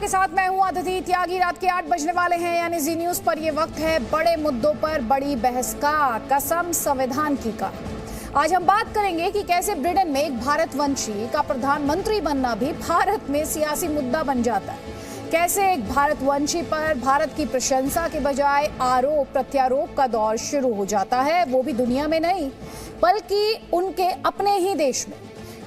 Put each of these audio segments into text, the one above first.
आपके साथ मैं हूं अदिति त्यागी। रात के 8 बजने वाले हैं, यानी जी न्यूज पर ये वक्त है बड़े मुद्दों पर बड़ी बहस का। कसम संविधान की का। आज हम बात करेंगे कि कैसे ब्रिटेन में एक भारतवंशी का प्रधानमंत्री बनना भी भारत में सियासी मुद्दा बन जाता है। कैसे एक भारतवंशी पर भारत की प्रशंसा के बजाय आरोप प्रत्यारोप का दौर शुरू हो जाता है, वो भी दुनिया में नहीं बल्कि उनके अपने ही देश में।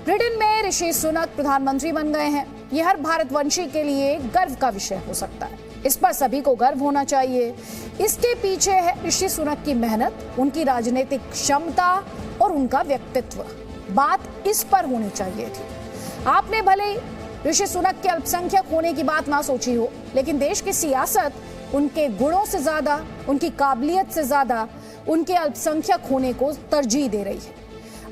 ब्रिटेन में ऋषि सुनक प्रधानमंत्री बन गए हैं। ये हर भारतवंशी के लिए गर्व का विषय हो सकता है। इस पर सभी को गर्व होना चाहिए। इसके पीछे है ऋषि सुनक की मेहनत, उनकी राजनीतिक क्षमता और उनका व्यक्तित्व। बात इस पर होनी चाहिए थी। आपने भले ऋषि सुनक के अल्पसंख्यक होने की बात ना सोची हो, लेकिन देश की सियासत उनके गुणों से ज्यादा, उनकी काबिलियत से ज्यादा उनके अल्पसंख्यक होने को तरजीह दे रही है।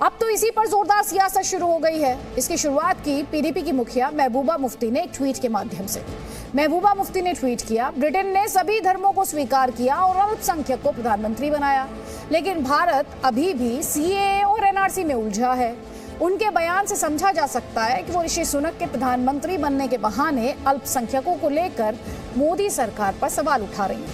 अब तो इसी पर जोरदार सियासत शुरू हो गई है। इसकी शुरुआत की पीडीपी की मुखिया महबूबा मुफ्ती ने एक ट्वीट के माध्यम से। महबूबा मुफ्ती ने ट्वीट किया, ब्रिटेन ने सभी धर्मों को स्वीकार किया और अल्पसंख्यक को प्रधानमंत्री बनाया, लेकिन भारत अभी भी सीएए और एनआरसी में उलझा है। उनके बयान से समझा जा सकता है कि वो ऋषि सुनक के प्रधानमंत्री बनने के बहाने अल्पसंख्यकों को लेकर मोदी सरकार पर सवाल उठा रही है।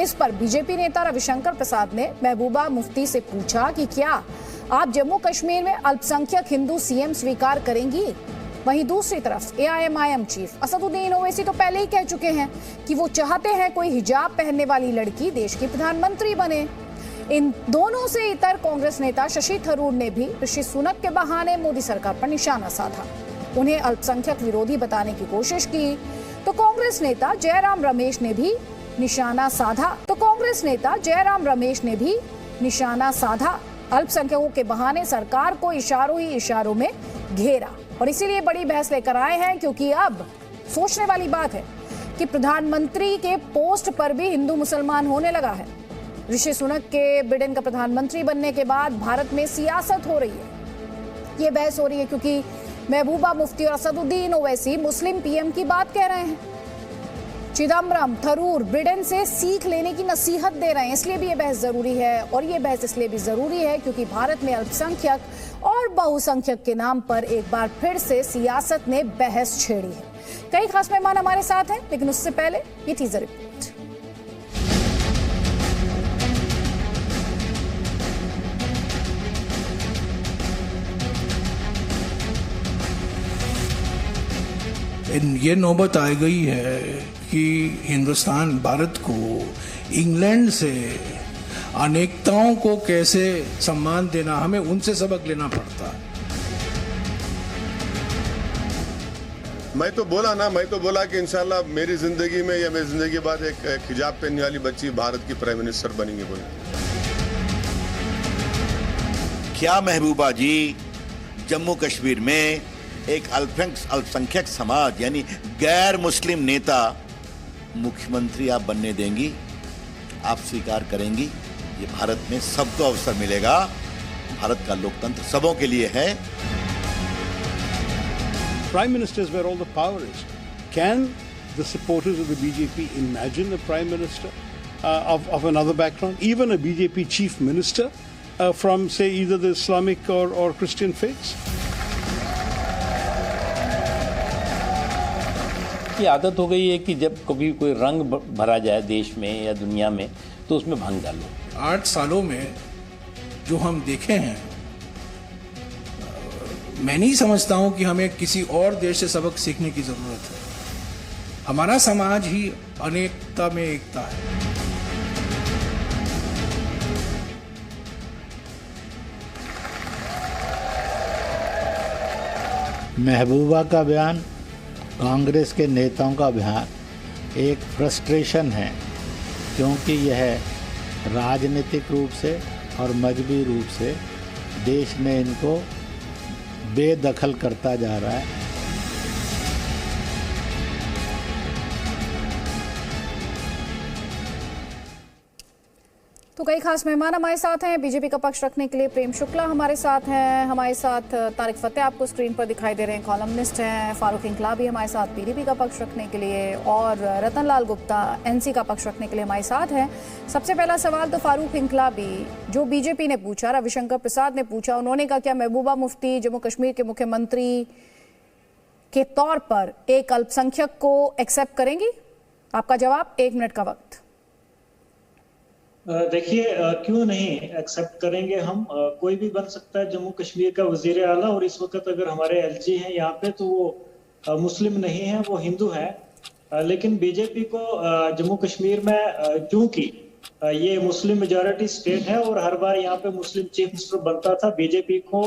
इस पर बीजेपी नेता रविशंकर प्रसाद ने महबूबा मुफ्ती से पूछा कि क्या आप जम्मू कश्मीर में अल्पसंख्यक हिंदू सीएम स्वीकार करेंगी? वहीं दूसरी तरफ एआईएमआईएम चीफ असदुद्दीन ओवैसी तो पहले ही कह चुके हैं कि वो चाहते हैं कोई हिजाब पहनने वाली लड़की देश की प्रधानमंत्री बने। इन दोनों से इतर कांग्रेस नेता शशि थरूर ने भी ऋषि सुनक के बहाने मोदी सरकार पर निशाना साधा, उन्हें अल्पसंख्यक विरोधी बताने की कोशिश की। तो कांग्रेस नेता जयराम रमेश ने भी निशाना साधा। अल्पसंख्यकों के बहाने सरकार को इशारों ही इशारों में घेरा, और इसीलिए बड़ी बहस लेकर आए हैं, क्योंकि अब सोचने वाली बात है कि प्रधानमंत्री के पोस्ट पर भी हिंदू मुसलमान होने लगा है। ऋषि सुनक के ब्रिटेन का प्रधानमंत्री बनने के बाद भारत में सियासत हो रही है। ये बहस हो रही है क्योंकि महबूबा मुफ्ती और असदुद्दीन ओवैसी मुस्लिम पीएम की बात कह रहे हैं। चिदम्बरम, थरूर ब्रिटेन से सीख लेने की नसीहत दे रहे हैं। इसलिए भी ये बहस जरूरी है, और ये बहस इसलिए भी जरूरी है क्योंकि भारत में अल्पसंख्यक और बहुसंख्यक के नाम पर एक बार फिर से सियासत ने बहस छेड़ी है। कई खास मेहमान हमारे साथ हैं, लेकिन उससे पहले ये टीजर रिपोर्ट। ये नौबत आ गई है कि हिंदुस्तान भारत को इंग्लैंड से अनेकताओं को कैसे सम्मान देना, हमें उनसे सबक लेना पड़ता है। मैं तो बोला कि इंशाल्लाह मेरी जिंदगी में या मेरी जिंदगी के बाद एक हिजाब पहनने वाली बच्ची भारत की प्राइम मिनिस्टर बनेंगी। बोले क्या महबूबा जी जम्मू कश्मीर में एक अल्पसंख्यक समाज यानी गैर मुस्लिम नेता मुख्यमंत्री आप बनने देंगी? आप स्वीकार करेंगी? ये भारत में सबको अवसर मिलेगा। भारत का लोकतंत्र सबों के लिए है। Prime Minister is where all the power is. Can the supporters of the BJP imagine a prime minister of another background, even a BJP chief minister from, say, either the Islamic or Christian faiths? की आदत हो गई है कि जब कभी कोई रंग भरा जाए देश में या दुनिया में तो उसमें भंग डालो। 8 सालों में जो हम देखे हैं, मैं नहीं समझता हूं कि हमें किसी और देश से सबक सीखने की जरूरत है। हमारा समाज ही अनेकता में एकता है। महबूबा का बयान, कांग्रेस के नेताओं का बयान एक फ्रस्ट्रेशन है, क्योंकि यह राजनीतिक रूप से और मजहबी रूप से देश ने इनको बेदखल करता जा रहा है। तो कई खास मेहमान हमारे साथ हैं। बीजेपी का पक्ष रखने के लिए प्रेम शुक्ला हमारे साथ हैं, हमारे साथ तारिक फतेह आपको स्क्रीन पर दिखाई दे रहे हैं, कॉलमनिस्ट हैं। फारूक इंकलाबी हमारे साथ पीडीपी का पक्ष रखने के लिए, और रतन लाल गुप्ता एनसी का पक्ष रखने के लिए हमारे साथ हैं। सबसे पहला सवाल तो फारूक इंकलाबी, जो बीजेपी ने पूछा, रविशंकर प्रसाद ने पूछा, उन्होंने कहा क्या महबूबा मुफ्ती जम्मू कश्मीर के मुख्यमंत्री के तौर पर एक अल्पसंख्यक को एक्सेप्ट करेंगी? आपका जवाब, 1 मिनट का वक्त। देखिए, क्यों नहीं एक्सेप्ट करेंगे हम। कोई भी बन सकता है जम्मू कश्मीर का वजीर आला, और इस वक्त अगर हमारे एलजी हैं यहाँ पे तो वो मुस्लिम नहीं है, वो हिंदू है। लेकिन बीजेपी को जम्मू कश्मीर में क्योंकि ये मुस्लिम मेजॉरिटी स्टेट है और हर बार यहाँ पे मुस्लिम चीफ मिनिस्टर बनता था, बीजेपी को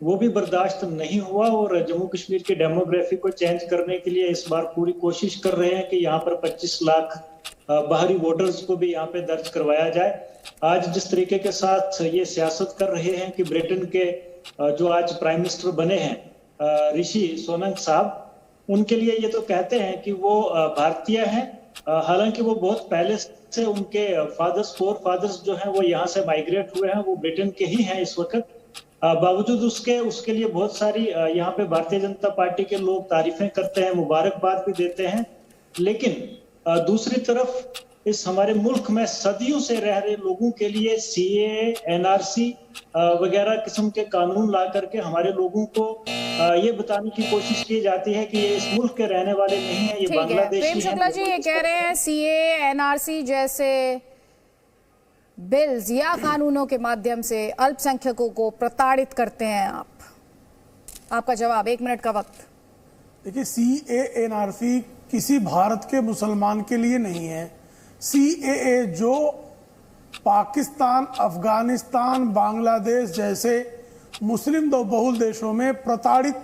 वो भी बर्दाश्त नहीं हुआ और जम्मू कश्मीर की डेमोग्राफी को चेंज करने के लिए इस बार पूरी कोशिश कर रहे हैं कि यहाँ पर 25 लाख बाहरी वोटर्स को भी यहाँ पे दर्ज करवाया जाए। आज जिस तरीके के साथ ये सियासत कर रहे हैं कि ब्रिटेन के जो आज प्राइम मिनिस्टर बने हैं ऋषि सुनक साहब, उनके लिए ये तो कहते हैं कि वो भारतीय हैं, हालांकि वो बहुत पहले से उनके फोर फादर्स जो हैं वो यहाँ से माइग्रेट हुए हैं, वो ब्रिटेन के ही हैं इस वक्त। बावजूद उसके लिए बहुत सारी यहाँ पे भारतीय जनता पार्टी के लोग तारीफें करते हैं, मुबारकबाद भी देते हैं। लेकिन दूसरी तरफ इस हमारे मुल्क में सदियों से रह रहे लोगों के लिए सीए, एनआरसी वगैरह किस्म के कानून ला करके हमारे लोगों को ये बताने की कोशिश की जाती है कि ये इस मुल्क के रहने वाले नहीं है, ये बांग्लादेशी हैं। प्रेम शुक्ला जी ये कह रहे हैं सीए, एनआरसी जैसे बिल्स या कानूनों के माध्यम से अल्पसंख्यकों को प्रताड़ित करते हैं आप। आपका जवाब, 1 मिनट का वक्त। देखिए, सीए, एनआरसी किसी भारत के मुसलमान के लिए नहीं है। सीएए जो पाकिस्तान, अफगानिस्तान, बांग्लादेश जैसे मुस्लिम बहुल देशों में प्रताड़ित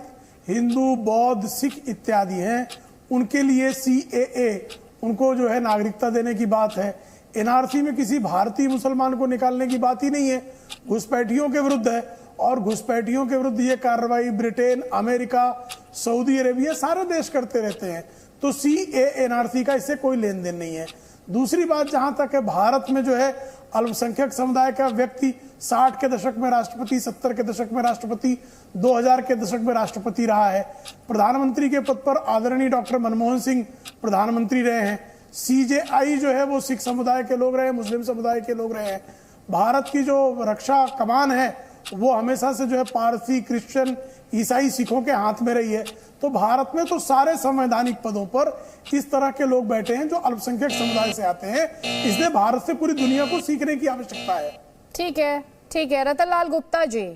हिंदू, बौद्ध, सिख इत्यादि हैं, उनके लिए सीएए उनको जो है नागरिकता देने की बात है। एनआरसी में किसी भारतीय मुसलमान को निकालने की बात ही नहीं है, घुसपैठियों के विरुद्ध है। और घुसपैठियों के विरुद्ध ये कार्रवाई ब्रिटेन, अमेरिका, सऊदी अरेबिया सारे देश करते रहते हैं। तो सीए, एनआरसी का इससे कोई लेन देन नहीं है। दूसरी बात, जहां तक है भारत में जो है अल्पसंख्यक समुदाय का व्यक्ति 60 के दशक में राष्ट्रपति, 70 के दशक में राष्ट्रपति, 2000 के दशक में राष्ट्रपति रहा है। प्रधानमंत्री के पद पर आदरणीय डॉक्टर मनमोहन सिंह प्रधानमंत्री रहे हैं। सीजेआई जो है वो सिख समुदाय के लोग रहे, मुस्लिम समुदाय के लोग रहे हैं। भारत की जो रक्षा कमान है वो हमेशा से जो है पारसी, क्रिश्चियन, ईसाई, सिखों के हाथ में रही है। तो भारत में तो सारे संवैधानिक पदों पर इस तरह के लोग बैठे हैं जो अल्पसंख्यक समुदाय से आते हैं, इसलिए भारत से पूरी दुनिया को सीखने की आवश्यकता है। ठीक है, ठीक है। रतन लाल गुप्ता जी,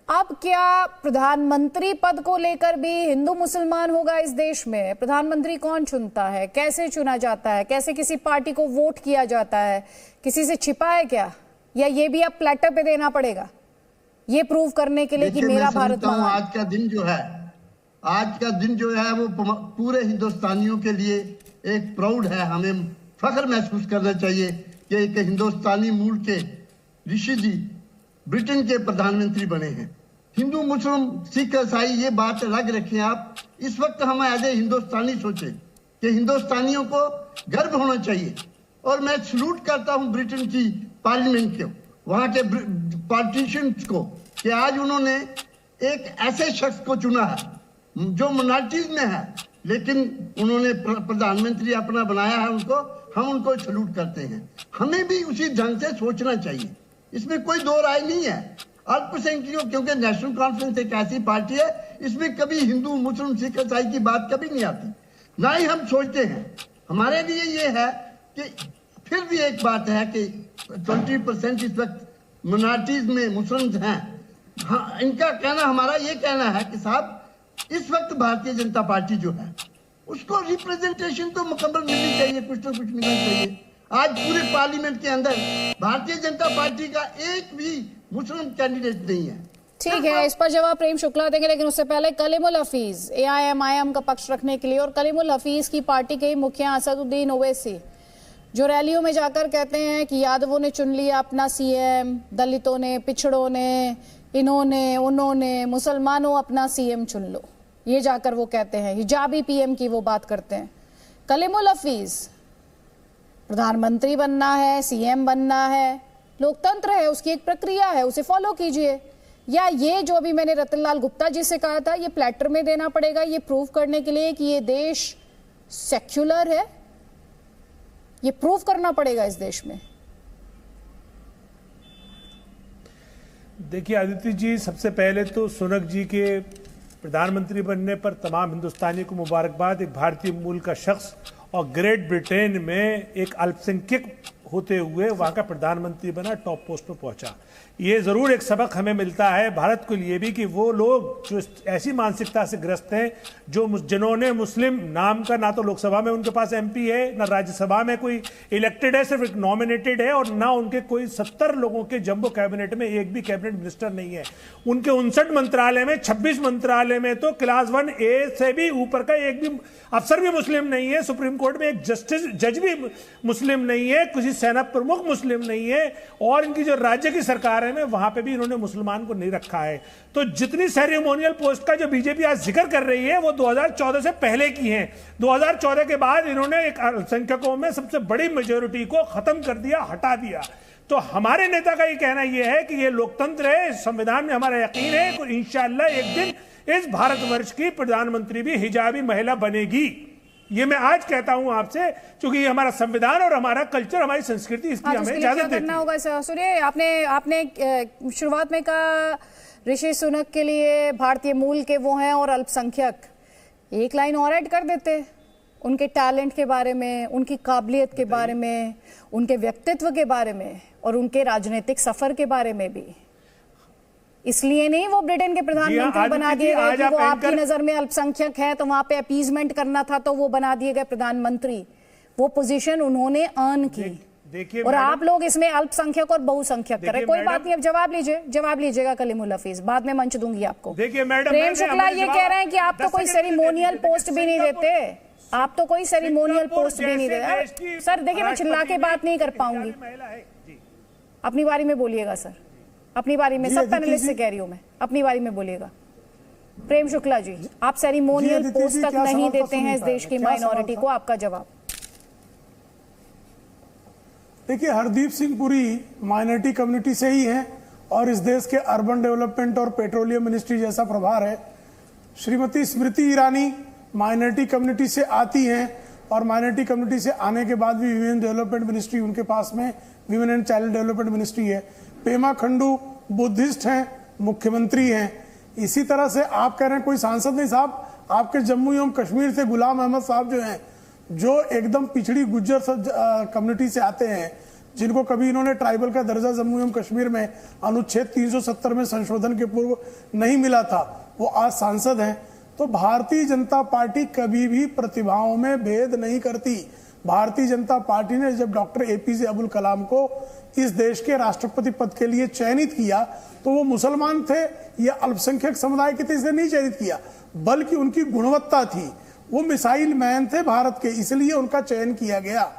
अब क्या प्रधानमंत्री पद को लेकर भी हिंदू मुसलमान होगा इस देश में? प्रधानमंत्री कौन चुनता है, कैसे चुना जाता है, कैसे किसी पार्टी को वोट किया जाता है, किसी से छिपा है क्या, या ये भी अब प्लेटर पे देना पड़ेगा ये प्रूव करने के लिए कि मेरा भारत महान? आज का दिन जो है वो पूरे हिंदुस्तानियों के लिए एक प्राउड है। हमें फख्र महसूस करना चाहिए कि एक हिंदुस्तानी मूल के ऋषि जी ब्रिटेन के प्रधानमंत्री बने हैं। हिंदू, मुस्लिम, सिख, ईसाई ये बात अलग रखें आप। इस वक्त हम एज ए हिंदुस्तानी सोचे कि हिंदुस्तानियों को गर्व होना चाहिए। और मैं सलूट करता हूं ब्रिटेन की पार्लियामेंट को, वहां के पॉलिटिशियंस को, कि आज उन्होंने एक ऐसे शख्स को चुना है जो माइनॉरिटीज में है, लेकिन उन्होंने प्रधानमंत्री अपना बनाया है उनको। हम उनको सलूट करते हैं। हमें भी उसी ढंग से सोचना चाहिए, इसमें कोई दो राय नहीं है। अल्पसंख्यकों, क्योंकि नेशनल कॉन्फ्रेंस एक ऐसी पार्टी है, इसमें कभी हिंदू, मुस्लिम, सिख, ईसाई की बात कभी नहीं आती, ना ही हम सोचते हैं। हमारे लिए ये है कि फिर भी एक बात है कि 20% इस वक्त माइनॉरिटीज में मुस्लिम हैं। हाँ, इनका कहना, हमारा ये कहना है कि साहब इस वक्त भारतीय जनता पार्टी जो है उसको रिप्रेजेंटेशन तो मुकम्मल मिलनी चाहिए, कुछ ना कुछ मिलना चाहिए। आज पूरे पार्लियामेंट के अंदर भारतीय जनता पार्टी का एक भी मुस्लिम कैंडिडेट नहीं है। ठीक है, इस पर जवाब प्रेम शुक्ला देंगे, लेकिन उससे पहले कलीमुल हफीज एआईएमआईएम का पक्ष रखने के लिए, और कलीमुल हफीज की पार्टी के मुखिया असदुद्दीन ओवैसी जो रैलियों में जाकर कहते हैं कि यादवों ने चुन लिया अपना सीएम, दलितों ने, पिछड़ों ने, इन्होंने, उन्होंने, मुसलमानों अपना सीएम चुन लो, ये जाकर वो कहते हैं। हिजाबी पीएम की वो बात करते हैं। कलीमुल हफीज, प्रधानमंत्री बनना है, सीएम बनना है, लोकतंत्र है, उसकी एक प्रक्रिया है, उसे फॉलो कीजिए। या ये जो अभी मैंने रतनलाल गुप्ता जी से कहा था, ये प्लेटर में देना पड़ेगा ये प्रूव करने के लिए कि ये देश सेक्युलर है, ये प्रूव करना पड़ेगा इस देश में। देखिए आदित्य जी, सबसे पहले तो सुनक जी के प्रधानमंत्री बनने पर तमाम हिंदुस्तानी को मुबारकबाद। एक भारतीय मूल का शख्स और ग्रेट ब्रिटेन में एक अल्पसंख्यक होते हुए वहां का प्रधानमंत्री बना, टॉप पोस्ट पर पहुंचा। ये जरूर एक सबक हमें मिलता है भारत को लिए भी कि वो लोग जो ऐसी मानसिकता से ग्रस्त हैं, जिन्होंने मुस्लिम नाम का, ना तो लोकसभा में उनके पास एमपी है, ना राज्यसभा में कोई इलेक्टेड है, सिर्फ एक नॉमिनेटेड है, और ना उनके कोई 70 लोगों के जंबो कैबिनेट में एक भी कैबिनेट मिनिस्टर नहीं है। उनके 59 मंत्रालय में 26 मंत्रालय में तो क्लास 1A से भी ऊपर का एक भी अफसर भी मुस्लिम नहीं है। सुप्रीम कोर्ट में एक जज भी मुस्लिम नहीं है, किसी सेना प्रमुख मुस्लिम नहीं है, और इनकी जो राज्य की सरकार में वहां पे भी इन्होंने मुसलमान को नहीं रखा है। तो जितनी सेरेमोनियल पोस्ट का जो बीजेपी आज जिक्र कर रही है वो 2014 से पहले की है। 2014 के बाद इन्होंने एक अल्पसंख्यकों में सबसे बड़ी मेजोरिटी को खत्म कर दिया, हटा दिया। तो हमारे नेता का ये कहना यह है कि ये लोकतंत्र है, संविधान में हमारा यकीन है कि इंशाअल्लाह एक दिन इस भारतवर्ष की प्रधानमंत्री भी हिजाबी महिला बनेगी। ये मैं आज कहता हूं आपसे, क्योंकि ये हमारा संविधान और हमारा कल्चर, हमारी संस्कृति इसकी हमें इजाजत देती है। होगा सर, सुनिए, आपने शुरुआत में कहा ऋषि सुनक के लिए भारतीय मूल के वो हैं और अल्पसंख्यक। एक लाइन और ऐड कर देते उनके टैलेंट के बारे में, उनकी काबिलियत के बारे में, उनके व्यक्तित्व के बारे में और उनके राजनीतिक सफर के बारे में भी। इसलिए नहीं वो ब्रिटेन के प्रधानमंत्री बना दिए गए कि वो आपकी नजर में अल्पसंख्यक है तो वहां पे अपीजमेंट करना था तो वो बना दिए गए प्रधानमंत्री। वो पोजीशन उन्होंने अर्न की, और आप लोग इसमें अल्पसंख्यक और बहुसंख्यक करें। कोई बात नहीं, अब जवाब लीजिएगा कलीमुल हफीज, बाद में मंच दूंगी आपको। देखिए मैडम, प्रेम शुक्ला ये कह रहे हैं कि आप तो कोई सेरेमोनियल पोस्ट भी नहीं देते, आप तो कोई सेरेमोनियल पोस्ट भी नहीं देते। सर देखिए, मैं चिल्ला के बात नहीं कर पाऊंगी, अपनी बारी में बोलिएगा सर, अपनी बारी में। सब पैनलिस्ट से कह रही हूं मैं, अपनी बारी में बोलिएगा। प्रेम शुक्ला जी, आप सेरेमोनियल पोस्ट तक नहीं देते हैं इस देश की माइनॉरिटी को, आपका जवाब। देखिए, हरदीप सिंह पुरी माइनॉरिटी कम्युनिटी से ही हैं और इस देश के अर्बन डेवलपमेंट और पेट्रोलियम मिनिस्ट्री जैसा प्रभार है। श्रीमती स्मृति ईरानी माइनॉरिटी कम्युनिटी से आती हैं और माइनॉरिटी कम्युनिटी से आने के बाद भी विमेन डेवलपमेंट मिनिस्ट्री उनके पास में, women and child development ministry है। पेमा खंडू बुद्धिस्ट हैं, मुख्यमंत्री हैं। इसी तरह से आप कह रहे हैं कोई सांसद नहीं साहब, आपके जम्मू एवं कश्मीर से गुलाम अहमद साहब जो हैं, जो एकदम पिछड़ी गुज्जर कम्युनिटी से आते हैं, जिनको कभी इन्होंने ट्राइबल का दर्जा जम्मू एवं कश्मीर में अनुच्छेद 370 में संशोधन के पूर्व नहीं मिला था, वो आज सांसद हैं। तो भारतीय जनता पार्टी कभी भी प्रतिभाओं में भेद नहीं करती। भारतीय जनता पार्टी ने जब डॉक्टर APJ अब्दुल कलाम को इस देश के राष्ट्रपति पद के लिए चयनित किया तो वो मुसलमान थे या अल्पसंख्यक समुदाय के थे, इसलिए नहीं चयनित किया, बल्कि उनकी गुणवत्ता थी। वो मिसाइल मैन थे भारत के, इसलिए उनका चयन किया गया।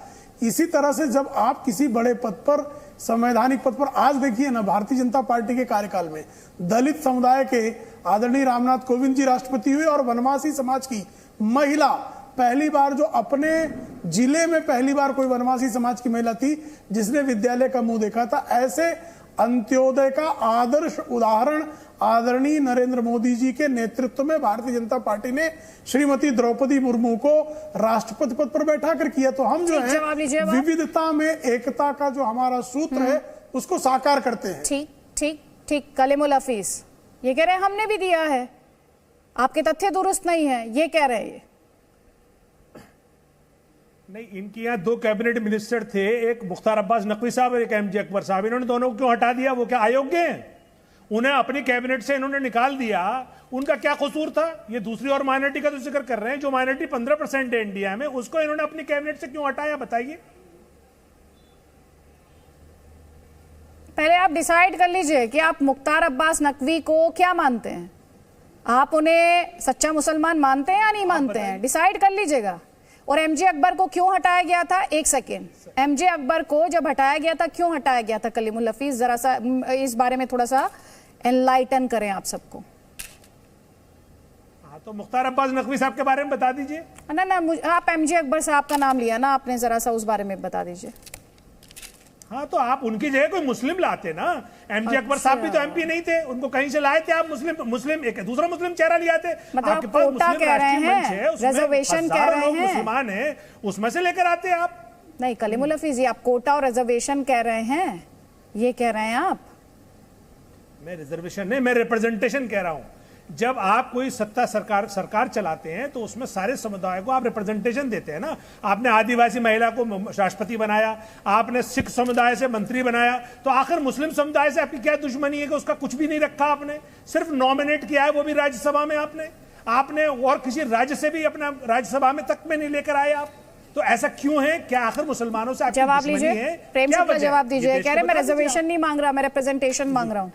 इसी तरह से जब आप किसी बड़े पद पर, संवैधानिक पद पर, आज देखिए ना, भारतीय जनता पार्टी के कार्यकाल में दलित समुदाय के आदरणीय रामनाथ कोविंद जी राष्ट्रपति हुए और वनवासी समाज की महिला पहली बार, जो अपने जिले में पहली बार कोई वनवासी समाज की महिला थी जिसने विद्यालय का मुंह देखा था। ऐसे अंत्योदय का आदर्श उदाहरण आदरणीय नरेंद्र मोदी जी के नेतृत्व में भारतीय जनता पार्टी ने श्रीमती द्रौपदी मुर्मू को राष्ट्रपति पद पर बैठा कर किया। तो हम जो है विविधता में एकता का जो हमारा सूत्र है उसको साकार करते हैं। ठीक ठीक ठीक। कलीमुल हफीज ये कह रहे हैं हमने भी दिया है, आपके तथ्य दुरुस्त नहीं है, ये कह रहे हैं। नहीं, इनके यहाँ 2 कैबिनेट मिनिस्टर थे, एक मुख्तार अब्बास नकवी साहब और एक MJ अकबर साहब। इन्होंने दोनों को क्यों हटा दिया? वो क्या अयोग्य हैं? उन्हें अपनी कैबिनेट से इन्होंने निकाल दिया, उनका क्या कसूर था? ये दूसरी और माइनॉरिटी का तो जिक्र कर रहे हैं, जो माइनॉरिटी 15% है इंडिया में, उसको इन्होंने अपनी कैबिनेट से क्यों हटाया, बताइए। पहले आप डिसाइड कर लीजिए कि आप मुख्तार अब्बास नकवी को क्या मानते हैं। आप उन्हें सच्चा मुसलमान मानते हैं या नहीं मानते हैं, डिसाइड कर लीजिएगा। और MJ अकबर को क्यों हटाया गया था? एक सेकेंड, MJ अकबर को जब हटाया गया था, क्यों हटाया गया था? कलीमुल हफीज जरा सा इस बारे में थोड़ा सा एनलाइटन करें आप सबको। हाँ, तो मुख्तार अब्बास नकवी साहब के बारे में बता दीजिए। ना ना, आप MJ अकबर साहब का नाम लिया ना आपने, जरा सा उस बारे में बता दीजिए। हाँ, तो आप उनकी जगह कोई मुस्लिम लाते ना। MJ अकबर साहब भी तो MP नहीं थे, उनको कहीं से लाए थे आप। मुस्लिम एक दूसरा मुस्लिम चेहरा लिया थे। मतलब आपके पास मुस्लिम कह रहे हैं, रिजर्वेशन कह रहे हैं, मुसलमान है, उसमें से लेकर आते हैं आप। नहीं कलीमुल हफीज, आप कोटा और रिजर्वेशन कह रहे हैं, ये कह रहे हैं आप। मैं रिजर्वेशन नहीं, मैं रिप्रेजेंटेशन कह रहा हूं। जब आप कोई सत्ता सरकार चलाते हैं तो उसमें सारे समुदाय को आप रिप्रेजेंटेशन देते हैं ना। आपने आदिवासी महिला को राष्ट्रपति बनाया, आपने सिख समुदाय से मंत्री बनाया, तो आखिर मुस्लिम समुदाय से आपकी क्या दुश्मनी है कि उसका कुछ भी नहीं रखा आपने, सिर्फ नॉमिनेट किया है, वो भी राज्यसभा में आपने और किसी राज्य से भी अपना राज्यसभा में तक में नहीं लेकर आए आप। तो ऐसा क्यों है? क्या आखिर मुसलमानों से आपकी जवाब दुश्मनी लीजिए, है? प्रेम क्या से वजह? जवाब दीजिए। ये देश कह रहे को मैं बता दीजिए रिजर्वेशन नहीं मांग रहा, मैं रिप्रेजेंटेशन मांग रहा हूं।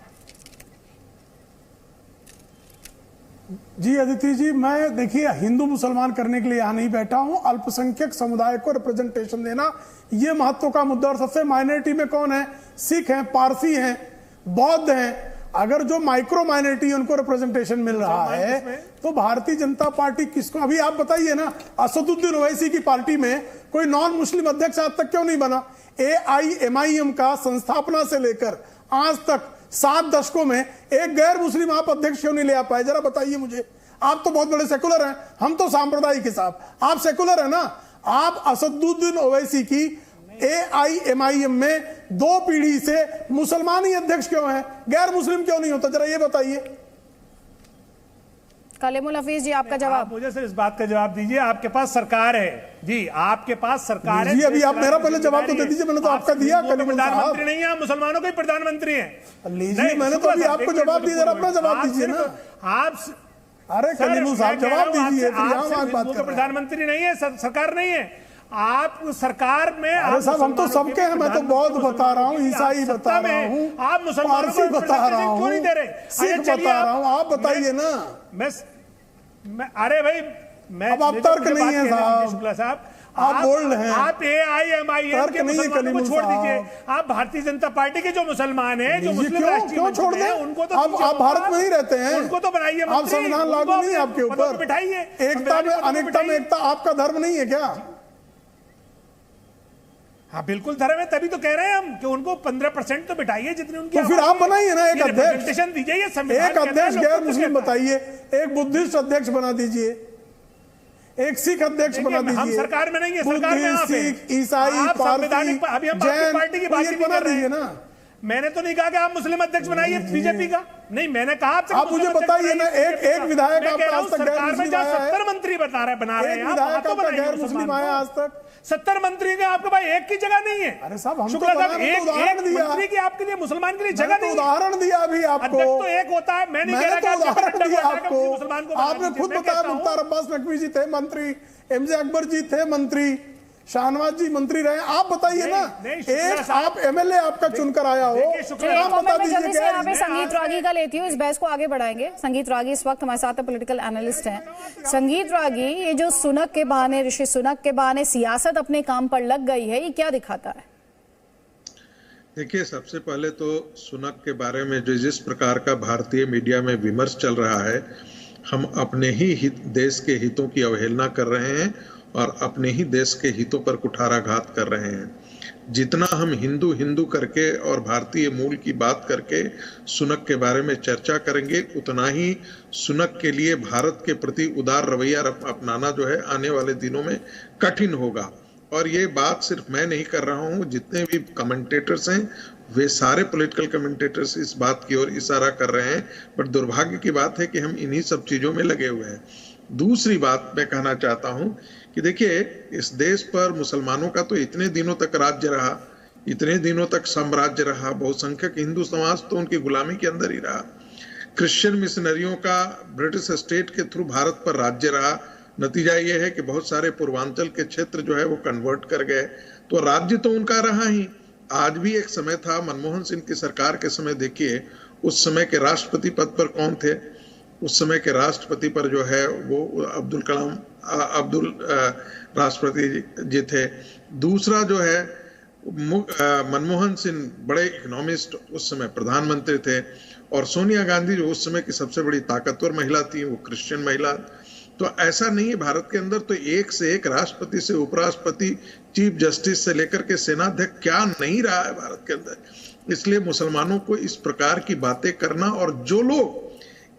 जी अदिति जी, मैं देखिए हिंदू मुसलमान करने के लिए यहाँ नहीं बैठा हूं। अल्पसंख्यक समुदाय को रिप्रेजेंटेशन देना ये महत्व का मुद्दा। और सबसे माइनॉरिटी में कौन है? सिख हैं, पारसी हैं, बौद्ध हैं। अगर जो माइक्रो माइनॉरिटी उनको रिप्रेजेंटेशन मिल रहा है तो भारतीय जनता पार्टी किसको? अभी आप बताइए ना, असदुद्दीन ओवैसी की पार्टी में कोई नॉन मुस्लिम अध्यक्ष आज तक क्यों नहीं बना? AIMIM का संस्थापना से लेकर आज तक 7 दशकों में एक गैर मुस्लिम आप अध्यक्ष क्यों नहीं ले आ पाए? जरा बताइए मुझे। आप तो बहुत बड़े सेकुलर हैं, हम तो सांप्रदायिक के साथ, आप सेकुलर है ना। आप असदुद्दीन ओवैसी की AIMIM में 2 पीढ़ी से मुसलमान ही अध्यक्ष क्यों है, गैर मुस्लिम क्यों नहीं होता? जरा ये बताइए। कलीमुल हफीज जी, आपका जवाब। आप मुझे सिर्फ इस बात का जवाब दीजिए, आपके पास सरकार है जी, आपके पास सरकार है जी। अभी आप मेरा पहले जवाब तो दे दीजिए, मैंने तो आपका दिया। प्रधानमंत्री नहीं है, आप मुसलमानों के प्रधानमंत्री हैं। लीजिए, मैंने तो अभी आपको जवाब दिया, जरा अपना जवाब दीजिए ना आप। अरे कलीमुल साहब जवाब दीजिए, प्रधानमंत्री नहीं है, सरकार नहीं है आप सरकार में। अरे साहब हम तो सबके हैं, मैं तो बौद्ध बता रहा हूँ, ईसाई बता रहा हूँ, आप मुसलमानों को बता रहा हूँ, क्यों नहीं दे रहे? सिख बता रहा हूँ, आप बताइए ना। मैं अरे भाई, मैं अब आप तर्क नहीं है साहब, शुक्ला साहब, आप बोल रहे हैं। आप AIMIM के मुसलमानों को छोड़ दीजिए, आप भारतीय जनता पार्टी के जो मुसलमान हैं, जो मुस्लिम राष्ट्रीय क्यों छोड़ दें? उनको तो आप भारत में नहीं रहते हैं, उनको तो बनाइए, आप संविधान लागू नहीं है आपके ऊपर, बिठाइए। एकता में अनेकता में एकता आपका धर्म नहीं है क्या? हाँ बिल्कुल धर्म है, तभी तो कह रहे हैं हम कि उनको 15% तो बिठाइए जितने उनकी। तो फिर आप बनाइए ना एक अध्यक्ष, दीजिए। एक अध्यक्ष गैर मुस्लिम बताइए, एक बुद्धिस्ट अध्यक्ष बना दीजिए, एक सिख अध्यक्ष बना दीजिए। हम सरकार में नहीं है, सरकार में आप हैं। सिख, ईसाई, पारसी, अभी हम पार्टी की बात बना दीजिए ना। मैंने तो नहीं कहा कि आप मुस्लिम अध्यक्ष बनाइए बीजेपी का, नहीं मैंने कहा आपसे। आप मुझे बताइए ना, एक विधायक आपका आज तक गैर मुस्लिम आया है? 70 मंत्री बना रहे हैं, एक विधायक आपका गैर मुस्लिम आया आज तक? 70 मंत्री के आपके भाई एक की जगह नहीं है। अरे साहब हम शुक्ला साहब, एक दिया मंत्री की आपके लिए, मुसलमान के लिए जगह नहीं है। उदाहरण दिया अभी आपको, अध्यक्ष तो एक होता है। मैं नहीं कह रहा कि उदाहरण दिया आपको, मुसलमान को आपने खुद बताया मुख्तार अब्बास नकवी जी थे मंत्री, MJ अकबर जी थे मंत्री, शाहनवाज जी मंत्री रहे। आप बताइए ना, एक आप MLA आपका चुनकर आया हो, आप बता दीजिए। यहाँ पे संगीत रागी का लेती हूँ, इस बहस को आगे बढ़ाएंगे। संगीत रागी इस वक्त हमारे साथ पॉलिटिकल एनालिस्ट हैं। संगीत रागी, ये जो सुनक के बहाने, ऋषि सुनक के बहाने सियासत अपने काम पर लग गई है, ये क्या दिखाता है? देखिए, सबसे पहले तो सुनक के बारे में जो जिस प्रकार का भारतीय मीडिया में विमर्श चल रहा है, हम अपने ही देश के हितों की अवहेलना कर रहे हैं और अपने ही देश के हितों पर कुठाराघात कर रहे हैं। जितना हम हिंदू हिंदू करके और भारतीय मूल की बात करके सुनक के बारे में चर्चा करेंगे, उतना ही सुनक के लिए भारत के प्रति उदार रवैया अपनाना जो है आने वाले दिनों में कठिन होगा। और ये बात सिर्फ मैं नहीं कर रहा हूँ, जितने भी कमेंटेटर्स हैं वे सारे पॉलिटिकल कमेंटेटर्स इस बात की ओर इशारा कर रहे हैं। पर दुर्भाग्य की बात है कि हम इन्हीं सब चीजों में लगे हुए हैं। दूसरी बात मैं कहना चाहता हूं कि देखिए, इस देश पर मुसलमानों का तो इतने दिनों तक राज्य रहा, इतने दिनों तक साम्राज्य रहा, बहुसंख्यक हिंदू समाज तो उनकी गुलामी के अंदर ही रहा। क्रिश्चियन मिशनरियों का ब्रिटिश स्टेट के थ्रू भारत पर राज्य रहा। नतीजा यह है कि बहुत सारे पूर्वांचल के क्षेत्र जो है वो कन्वर्ट कर गए, तो राज्य तो उनका रहा ही। आज भी एक समय था, मनमोहन सिंह की सरकार के समय देखिए, उस समय के राष्ट्रपति पद पर कौन थे? उस समय के राष्ट्रपति पर जो है वो अब्दुल राष्ट्रपति जी थे। दूसरा जो है मनमोहन सिंह बड़े इकोनॉमिस्ट उस समय प्रधानमंत्री थे, और सोनिया गांधी जो उस समय की सबसे बड़ी ताकतवर महिला थी, वो क्रिश्चियन महिला। तो ऐसा नहीं है, भारत के अंदर तो एक से एक राष्ट्रपति से उपराष्ट्रपति, चीफ जस्टिस से लेकर के सेनाध्यक्ष क्या नहीं रहा है भारत के अंदर। इसलिए मुसलमानों को इस प्रकार की बातें करना, और जो लोग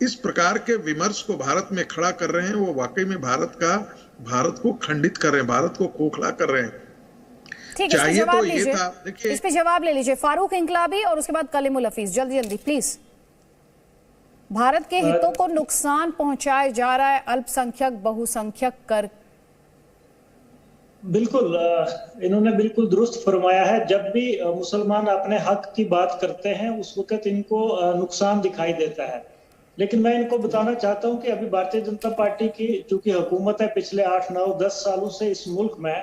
इस प्रकार के विमर्श को भारत में खड़ा कर रहे हैं, वो वाकई में भारत को खंडित कर रहे हैं, भारत को खोखला कर रहे हैं। ठीक है, इस पे जवाब ले लीजिए। फारूक इंकलाबी और उसके बाद कलीमुल हफीज, जल्दी जल्दी प्लीज। भारत के हितों को नुकसान पहुंचाया जा रहा है अल्पसंख्यक बहुसंख्यक कर। बिल्कुल, इन्होंने बिल्कुल दुरुस्त फरमाया है। जब भी मुसलमान अपने हक की बात करते हैं उस वक्त इनको नुकसान दिखाई देता है। लेकिन मैं इनको बताना चाहता हूं कि अभी भारतीय जनता पार्टी की चूंकि हुकूमत है पिछले 8, 9, 10 सालों से इस मुल्क में,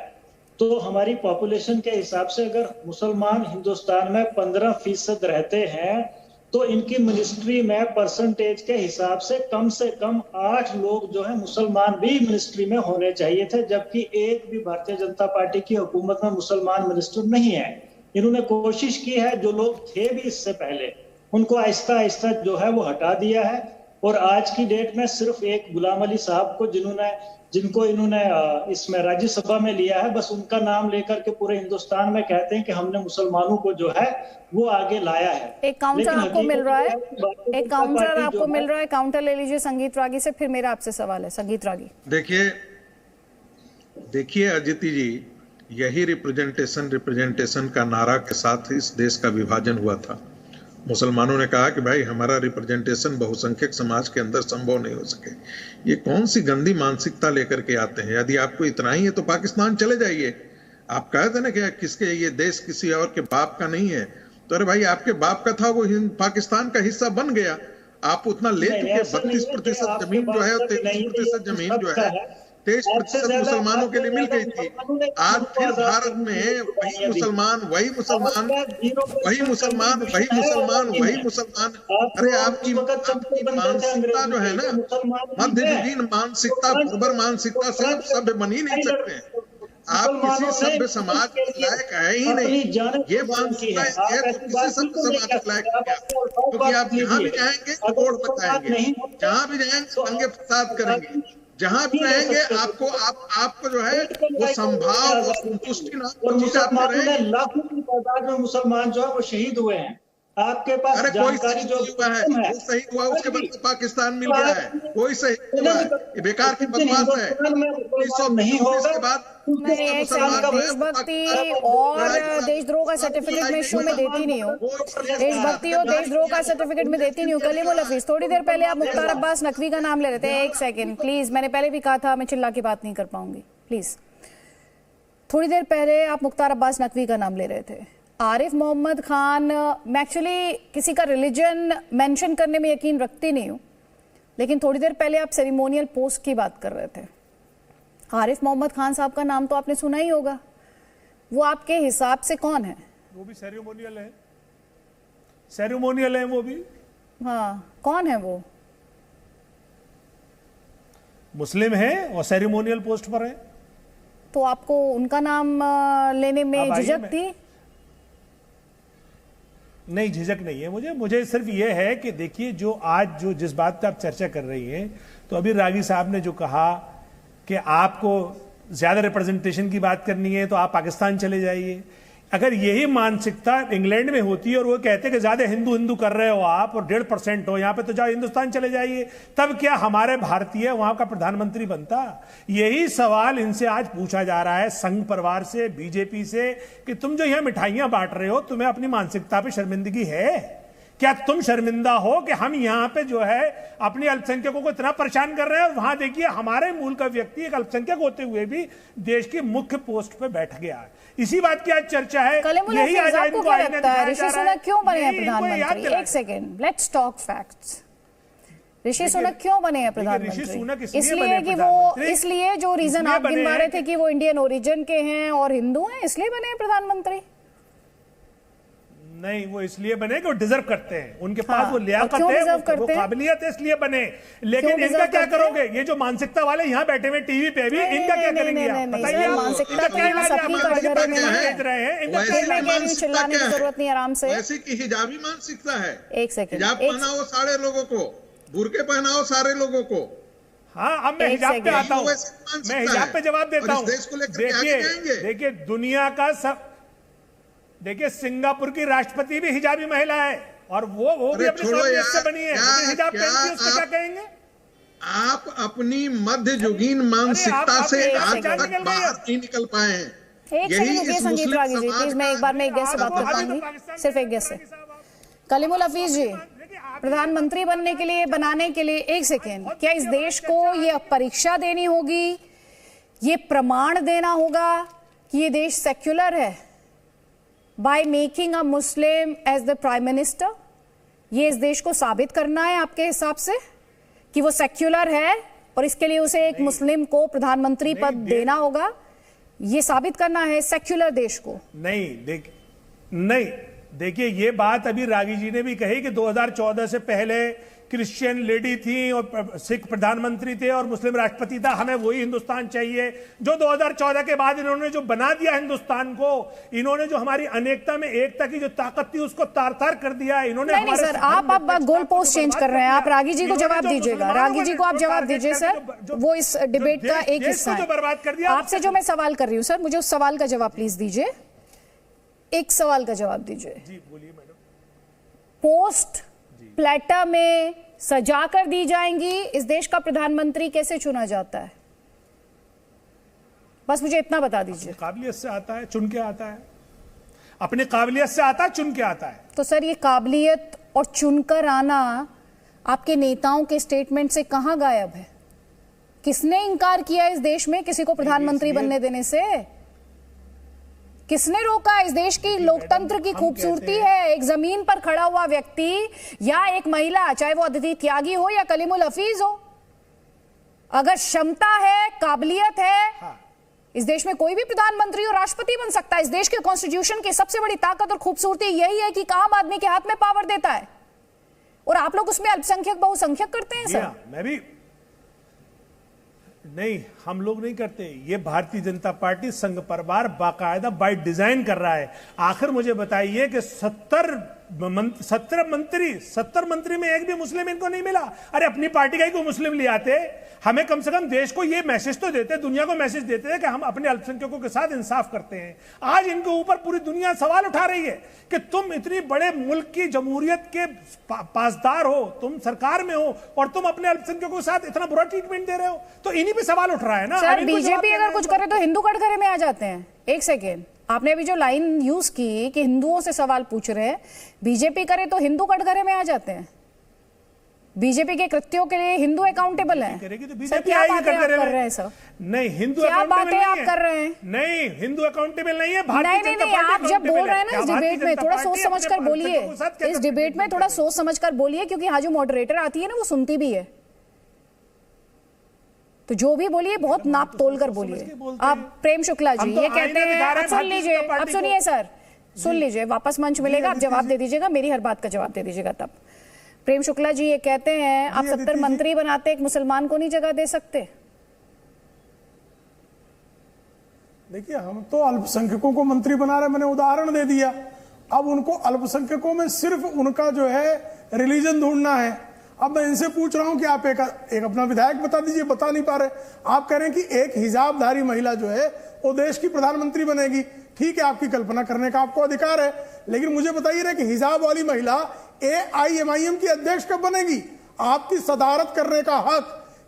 तो हमारी पॉपुलेशन के हिसाब से अगर मुसलमान हिंदुस्तान में 15% रहते हैं तो इनकी मिनिस्ट्री में परसेंटेज के हिसाब से कम 8 लोग जो है मुसलमान भी मिनिस्ट्री में होने चाहिए थे, जबकि एक भी भारतीय जनता पार्टी की हुकूमत में मुसलमान मिनिस्टर नहीं है। इन्होंने कोशिश की है, जो लोग थे भी इससे पहले उनको आहिस्ता आहिस्ता जो है वो हटा दिया है, और आज की डेट में सिर्फ एक गुलाम अली साहब को जिनको इन्होंने इसमें राज्यसभा में लिया है, बस उनका नाम लेकर के पूरे हिंदुस्तान में कहते हैं कि हमने मुसलमानों को जो है वो आगे लाया है। एक काउंटर आपको मिल रहा है, काउंटर ले लीजिए संगीत रागी से, फिर मेरा आपसे सवाल है। संगीत रागी, देखिए अदिति जी, यही रिप्रेजेंटेशन का नारा के साथ इस देश का विभाजन हुआ था। मुसलमानों ने कहा कि भाई हमारा रिप्रेजेंटेशन बहुसंख्यक समाज के अंदर संभव नहीं हो सके। ये कौन सी गंदी मानसिकता लेकर के आते हैं? यदि आपको इतना ही है तो पाकिस्तान चले जाइए। आप कहे थे ना कि किसके ये देश किसी और के बाप का नहीं है, तो अरे भाई आपके बाप का था, वो पाकिस्तान का हिस्सा बन गया। आप उतना ले चुके, 32% जमीन जो है, 33% जमीन जो है 23% मुसलमानों के लिए मिल गई थी। आज फिर भारत में वही मुसलमान। अरे आपकी मानसिकता जो है ना, मध्ययुगीन मानसिकता, बर्बर मानसिकता से आप सभ्य बन ही नहीं सकते। आप किसी सभ्य समाज के लायक है ही नहीं। ये मानसिकता है तो किसी सभ्य समाज के लायक नहीं, क्योंकि आप जहाँ भी जाएंगे तोड़ बताएंगे, जहाँ भी जाएंगे दंगे फसाद करेंगे, जहां भी रहेंगे आपको जो है वो संभाव, वो संतुष्टि लाखों की तादाद में मुसलमान जो है वो शहीद हुए हैं। आपके पास जानकारी जो हुआ है, वो शहीद हुआ, उसके बाद पाकिस्तान मिल गया है, कोई शहीद हुआ है, ये बेकार की बकवास है। 1919 के बाद देशभक्ति और देशद्रोह का सर्टिफिकेट में शो में देती नहीं हूँ, देशभक्ति और देशद्रोह का सर्टिफिकेट में देती नहीं हूँ। कलीमुल हफीज, थोड़ी देर पहले आप मुख्तार अब्बास नकवी का नाम ले रहे थे। एक सेकंड प्लीज, मैंने पहले भी कहा था मैं चिल्ला के बात नहीं कर पाऊंगी, प्लीज। थोड़ी देर पहले आप मुख्तार अब्बास नकवी का नाम ले रहे थे। आरिफ मोहम्मद खान, मैं एक्चुअली किसी का रिलीजन मेंशन करने में यकीन रखती नहीं हूँ, लेकिन थोड़ी देर पहले आप सेरेमोनियल पोस्ट की बात कर रहे थे। आरिफ मोहम्मद खान साहब का नाम तो आपने सुना ही होगा। वो आपके हिसाब से कौन है? वो भी सेरेमोनियल है वो भी। हाँ, कौन है वो? मुस्लिम है और सेरेमोनियल पोस्ट पर है। तो आपको उनका नाम लेने में झिझक थी? नहीं, झिझक नहीं है मुझे सिर्फ ये है कि देखिए, जो जिस बात पे आप चर्चा कर रही हैं, तो अभी रागी साहब ने जो कहा कि आपको ज्यादा रिप्रेजेंटेशन की बात करनी है तो आप पाकिस्तान चले जाइए। अगर यही मानसिकता इंग्लैंड में होती है और वो कहते कि ज्यादा हिंदू कर रहे हो आप और 1.5% हो यहाँ पे, तो जाओ हिंदुस्तान चले जाइए, तब क्या हमारे भारतीय वहां का प्रधानमंत्री बनता? यही सवाल इनसे आज पूछा जा रहा है, संघ परिवार से, बीजेपी से, कि तुम जो यहाँ मिठाइयां बांट रहे हो, तुम्हें अपनी मानसिकता पे शर्मिंदगी है? क्या तुम शर्मिंदा हो कि हम यहाँ पे जो है अपने अल्पसंख्यकों को इतना परेशान कर रहे हैं, और वहां देखिए हमारे मूल का व्यक्ति एक अल्पसंख्यक होते हुए भी देश की मुख्य पोस्ट पे बैठ गया है। इसी बात की आज चर्चा है। यही आज आपको क्या लगता है ऋषि सुनक क्यों बने हैं प्रधानमंत्री? एक second, let's talk facts. Rishi Sunak क्यों बने हैं प्रधानमंत्री? इसलिए कि वो, इसलिए जो रीजन आप गिनवा रहे थे कि वो इंडियन ओरिजिन के हैं और हिंदू हैं, इसलिए बने हैं प्रधानमंत्री? नहीं, वो इसलिए बने कि वो डिजर्व करते हैं, उनके पास वो लियाकत है, वो काबिलियत है, इसलिए बने। लेकिन इनका क्या करोगे? ये जो मानसिकता वाले यहाँ बैठे हुए टीवी पे भी, इनका क्या करेंगे? बताइए। मानसिकता क्या चिल्लाने की जरूरत नहीं, आराम से। ऐसी की हिजाबी मानसिकता है। एक सेकंड, हिजाब पहनाओ सारे लोगों को, बुर्के पहनाओ सारे लोगों को। हाँ, अब मैं हिजाब पे आता हूँ, मैं हिजाब पे जवाब देता हूँ। देखिए दुनिया का सब, देखिए सिंगापुर की राष्ट्रपति भी हिजाबी महिला है, और वो भी अपने देश से बनी है, हिजाब पहनती है, उसको क्या कहेंगे? आप अपनी मध्ययुगीन मानसिकता से आज तक बाहर नहीं निकल पाए हैं। यही संगीत रागी जी, प्लीज मैं एक बार में एक गेस्ट से बात कर पाऊंगी, सिर्फ एक गेस्ट से। कलीमुल हफीज जी, प्रधानमंत्री बनने के लिए, बनाने के लिए, एक सेकेंड, क्या इस देश को ये परीक्षा देनी होगी, ये प्रमाण देना होगा कि ये देश सेक्युलर है by making a Muslim as the prime minister? ये इस देश को साबित करना है आपके हिसाब से कि वो सेक्युलर है और इसके लिए उसे एक मुस्लिम को प्रधानमंत्री पद देना होगा? ये साबित करना है सेक्युलर देश को? नहीं, देखिए ये बात अभी रागी जी ने भी कही कि 2014 से पहले क्रिश्चियन लेडी थी और सिख प्रधानमंत्री थे और मुस्लिम राष्ट्रपति था, हमें वही हिंदुस्तान चाहिए। जो 2014 के बाद इन्होंने जो बना दिया हिंदुस्तान को, इन्होंने जो हमारी अनेकता में एकता की जो ताकत थी उसको तार-तार कर दिया इन्होंने। नहीं सर, आप गोल पोस्ट चेंज कर रहे हैं। आप रागी जी को जवाब दीजिएगा, रागी जी को आप जवाब दीजिए सर, वो इस डिबेट का एक हिस्सा है। बर्बाद कर दिया आपसे जो मैं सवाल कर रही हूँ सर, मुझे उस सवाल का जवाब प्लीज दीजिए, एक सवाल का जवाब दीजिए। जी बोलिए मैडम। पोस्ट प्लेटर में सजा कर दी जाएंगी, इस देश का प्रधानमंत्री कैसे चुना जाता है? बस मुझे इतना बता दीजिए। काबिलियत से आता है, चुन के आता है, अपने काबिलियत से आता है, चुन के आता है। तो सर ये काबिलियत और चुनकर आना आपके नेताओं के स्टेटमेंट से कहां गायब है? किसने इंकार किया इस देश में किसी को प्रधानमंत्री बनने देने से? किसने रोका? इस देश की लोकतंत्र की खूबसूरती है एक जमीन पर खड़ा हुआ व्यक्ति या एक महिला, चाहे वो अदिति त्यागी हो या कलीमुल हफीज हो, अगर क्षमता है, काबिलियत है, इस देश में कोई भी प्रधानमंत्री और राष्ट्रपति बन सकता है। इस देश के कॉन्स्टिट्यूशन की सबसे बड़ी ताकत और खूबसूरती यही है कि आम आदमी के हाथ में पावर देता है, और आप लोग उसमें अल्पसंख्यक बहुसंख्यक करते हैं सर। मैं भी नहीं, हम लोग नहीं करते। ये भारतीय जनता पार्टी संघ परिवार बाकायदा बाय डिजाइन कर रहा है। आखिर मुझे बताइए कि 70 मंत्री में एक भी मुस्लिम इनको नहीं मिला। अरे अपनी पार्टी का ही कोई मुस्लिम ले आते, हमें कम से कम देश को ये मैसेज तो देते, दुनिया को मैसेज देते हैं कि हम अपने अल्पसंख्यकों के साथ इंसाफ करते हैं। आज इनके ऊपर पूरी दुनिया सवाल उठा रही है कि तुम इतनी बड़े मुल्क की जमहूरियत के पासदार हो, तुम सरकार में हो और तुम अपने अल्पसंख्यकों के साथ इतना बुरा ट्रीटमेंट दे रहे हो, तो इन्हीं पे सवाल उठ रहा है ना। सर बीजेपी अगर कुछ करे तो हिंदू कटघरे में आ जाते हैं। एक सेकेंड, आपने अभी जो लाइन यूज की कि हिंदुओं से सवाल पूछ रहे हैं, बीजेपी करे तो हिंदू कटघरे में आ जाते हैं। बीजेपी के कृत्यों के लिए हिंदू अकाउंटेबल है। सर क्या बातें आप कर रहे हैं सर? नहीं, हिंदू क्या बातें आप कर रहे हैं? नहीं, हिंदू अकाउंटेबल नहीं है। नहीं, आप जब बोल रहे हैं ना इस डिबेट में थोड़ा सोच समझ कर बोलिए। इस डिबेट में थोड़ा सोच समझ कर बोलिए, क्योंकि यहाँ जो मॉडरेटर आती है ना वो सुनती भी है। तो जो भी बोलिए बहुत नाप तोल कर बोलिए। आप प्रेम शुक्ला जी ये कहते हैं, आप सुन लीजिए, अब सुनिए सर, सुन लीजिए, वापस मंच मिलेगा, आप जवाब दे दीजिएगा, मेरी हर बात का जवाब दे दीजिएगा। तब प्रेम शुक्ला जी ये कहते हैं आप 70 मंत्री बनाते, एक मुसलमान को नहीं जगह दे सकते? देखिए, हम तो अल्पसंख्यकों को मंत्री बना रहे, मैंने उदाहरण दे दिया। अब उनको अल्पसंख्यकों में सिर्फ उनका जो है रिलीजन ढूंढना है। अब मैं इनसे पूछ रहा हूं कि आप एक अपना विधायक बता दीजिए, बता नहीं पा रहे। आप कह रहे हैं कि एक हिजाबधारी महिला जो है वो देश की प्रधानमंत्री बनेगी। ठीक है, आपकी कल्पना करने का आपको अधिकार है, लेकिन मुझे बताइए कि हिजाब वाली महिला AIMIM की अध्यक्ष कब बनेगी? आपकी सदारत करने का हक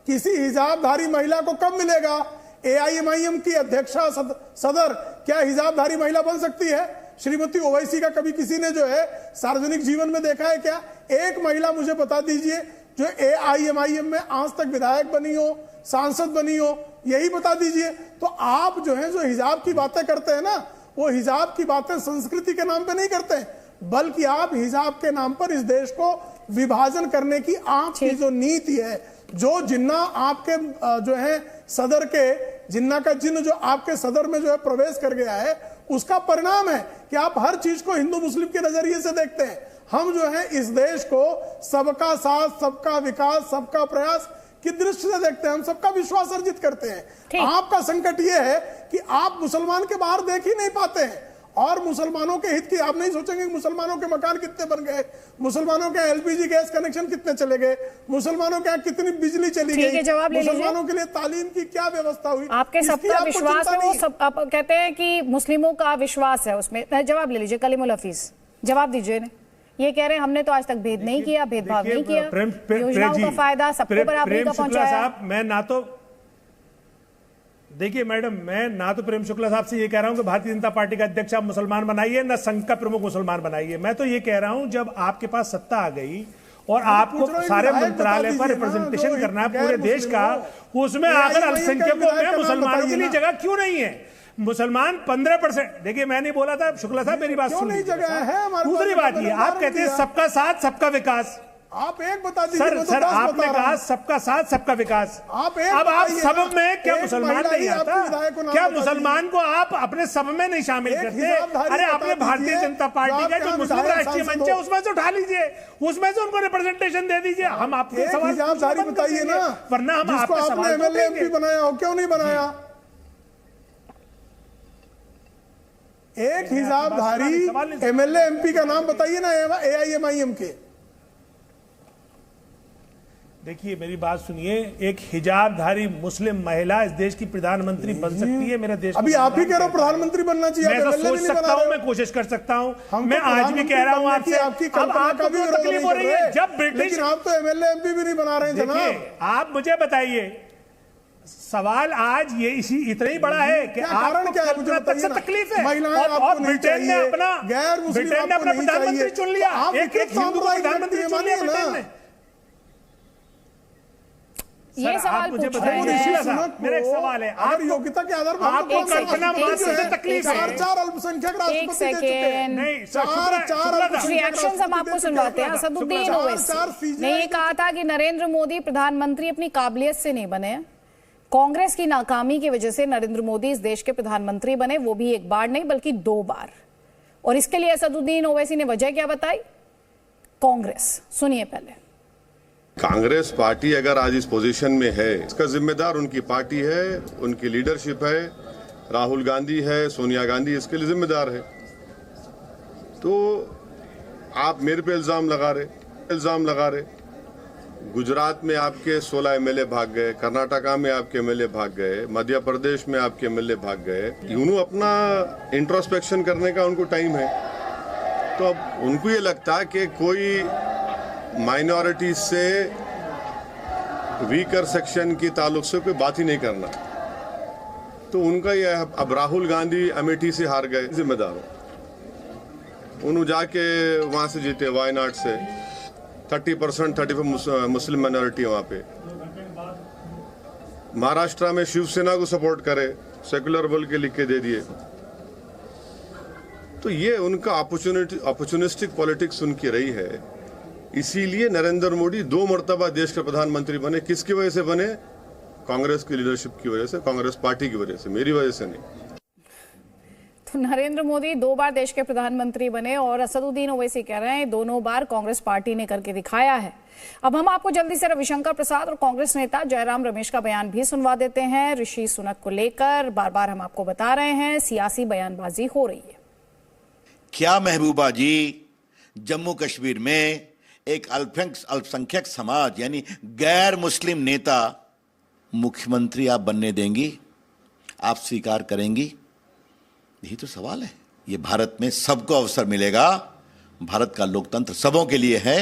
किसी हिजाबधारी महिला को कब मिलेगा? AIMIM की अध्यक्षा सदर क्या हिजाबधारी महिला बन सकती है? श्रीमती ओवैसी का कभी किसी ने जो है सार्वजनिक जीवन में देखा है क्या? एक महिला मुझे बता दीजिए जो AIMIM में आज तक विधायक बनी हो, सांसद बनी हो, यही बता दीजिए। तो आप जो है जो हिजाब की बातें करते हैं ना, वो हिजाब की बातें संस्कृति के नाम पे नहीं करते, बल्कि आप हिजाब के नाम पर इस देश को विभाजन करने की आपकी जो नीति है, जो जिन्ना आपके जो है सदर के जिन्ना का जिन्न जो आपके सदर में जो है प्रवेश कर गया है, उसका परिणाम है कि आप हर चीज को हिंदू मुस्लिम के नजरिए से देखते हैं। हम जो है इस देश को सबका साथ, सबका विकास, सबका प्रयास की दृष्टि से देखते हैं, हम सबका विश्वास अर्जित करते हैं। आपका संकट यह है कि आप मुसलमान के बाहर देख ही नहीं पाते हैं, और मुसलमानों के हित की आप नहीं सोचेंगे कि मुसलमानों के मकान कितने बन गए, मुसलमानों के LPG गैस कनेक्शन कितने चले गए, मुसलमानों के यहाँ कितनी बिजली चली गई, मुसलमानों के लिए तालीम की क्या व्यवस्था हुई। आपके सबका विश्वास है, वो सब आप कहते हैं कि मुस्लिमों का विश्वास है उसमें। जवाब ले लीजिए, कलीमुल हफीज जवाब दीजिए। ये कह रहे हैं हमने तो आज तक भेद नहीं किया, भेदभाव नहीं किया, योजनाओं का फायदा सबको बराबरी का पहुंचाया। मैं ना तो देखिए मैडम, मैं ना तो प्रेम शुक्ला साहब से ये कह रहा हूं कि भारतीय जनता पार्टी का अध्यक्ष आप मुसलमान बनाइए, ना संघ का प्रमुख मुसलमान बनाइए। मैं तो ये कह रहा हूं जब आपके पास सत्ता आ गई और आपको सारे मंत्रालय पर रिप्रेजेंटेशन करना है पूरे देश का, उसमें आकर अल्पसंख्यकों में मुसलमानों के लिए जगह क्यों नहीं है? मुसलमान 15%, देखिए मैं नहीं बोला था, शुक्ला साहब मेरी बात सुनिए। दूसरी बात ये, आप कहते हैं सबका साथ सबका विकास, आप एक बता दीजिए। सर आपने कहा सबका साथ सबका विकास, अब आप सब में क्या मुसलमान नहीं आता? क्या मुसलमान को आप अपने सब में नहीं शामिल करते? अरे आपने भारतीय जनता पार्टी का जो मुस्लिम राष्ट्रीय मंच है उसमें से उठा लीजिए, उसमें से उनको रिप्रेजेंटेशन दे दीजिए। हम आपके सवाल बताइए ना, वरना हम आपके सवाल एमएलए एमपी बनाया हो, क्यों नहीं बनाया? एक हिजाबधारी एमएलए एमपी का नाम बताइए ना एआईएमआईएम के। देखिए मेरी बात सुनिए, एक हिजाबधारी मुस्लिम महिला इस देश की प्रधानमंत्री बन सकती है मेरे देश। अभी आप ही कह रहे हो प्रधानमंत्री बनना चाहिए। मैं तो सोच सकता हूँ, मैं कोशिश कर सकता हूँ, मैं आज भी कह रहा हूँ आपसे। अब आपको भी तकलीफ हो रही है जब ब्रिटिश, आप तो एमएलए एमपी भी नहीं बना रहे हैं जनाब। आप मुझे बताइए, सवाल आज ये इतना ही बड़ा है कि आपको तकलीफ है और ब्रिटेन ने अपना प्रधानमंत्री चुन लिया, एक हिंदू प्रधानमंत्री चुन लिया ब्रिटेन ने। ये सवाल पूछ रहे हैं, मेरा एक सवाल है, अगर योग्यता के आधार पर आपको कल्पना मात्र से तकलीफ है? चार अल्पसंख्यक राष्ट्रपति एक सेकेंड, कुछ रिएक्शंस हम आपको सुनवाते हैं। असदुद्दीन ओवैसी ने ये कहा था कि नरेंद्र मोदी प्रधानमंत्री अपनी काबिलियत से नहीं बने, कांग्रेस की नाकामी की वजह से नरेंद्र मोदी इस देश के प्रधानमंत्री बने, वो भी एक बार नहीं बल्कि 2 बार। और इसके लिए असदुद्दीन ओवैसी ने वजह क्या बताई? कांग्रेस। सुनिए पहले। कांग्रेस पार्टी अगर आज इस पोजीशन में है, इसका जिम्मेदार उनकी पार्टी है, उनकी लीडरशिप है, राहुल गांधी है, सोनिया गांधी इसके लिए जिम्मेदार है। तो आप मेरे पे इल्जाम लगा रहे। गुजरात में आपके 16 एमएलए भाग गए, कर्नाटका में आपके एमएलए भाग गए, मध्य प्रदेश में आपके एमएलए भाग गए। यूं अपना इंट्रोस्पेक्शन करने का उनको टाइम है, तो अब उनको ये लगता है कि कोई माइनॉरिटी से वीकर सेक्शन की ताल्लुक से कोई बात ही नहीं करना, तो उनका ये अब राहुल गांधी अमेठी से हार गए, जिम्मेदार हो उन्होंने जाके वहां से जीते, वायनाड से 30% 35 मुस्लिम माइनॉरिटी है वहां पे। महाराष्ट्र में शिवसेना को सपोर्ट करे, सेकुलर बोल के लिख के दे दिए। तो ये उनका अपॉर्चुनिस्टिक पॉलिटिक्स उनकी रही है। इसीलिए नरेंद्र मोदी 2 मर्तबा देश के प्रधानमंत्री बने। किसकी वजह से बने? कांग्रेस की लीडरशिप की वजह से, कांग्रेस पार्टी की वजह से, मेरी वजह से नहीं। तो नरेंद्र मोदी 2 बार देश के प्रधानमंत्री बने और असदुद्दीन ओवैसी कह रहे हैं दोनों बार कांग्रेस पार्टी ने करके दिखाया है। अब हम आपको जल्दी से रविशंकर प्रसाद और कांग्रेस नेता जयराम रमेश का बयान भी सुनवा देते हैं। ऋषि सुनक को लेकर बार बार हम आपको बता रहे हैं सियासी बयानबाजी हो रही है। क्या महबूबा जी, जम्मू कश्मीर में एक अल्पसंख्यक समाज यानी गैर मुस्लिम नेता मुख्यमंत्री आप बनने देंगी? आप स्वीकार करेंगी? यही तो सवाल है। ये भारत में सबको अवसर मिलेगा, भारत का लोकतंत्र सबों के लिए है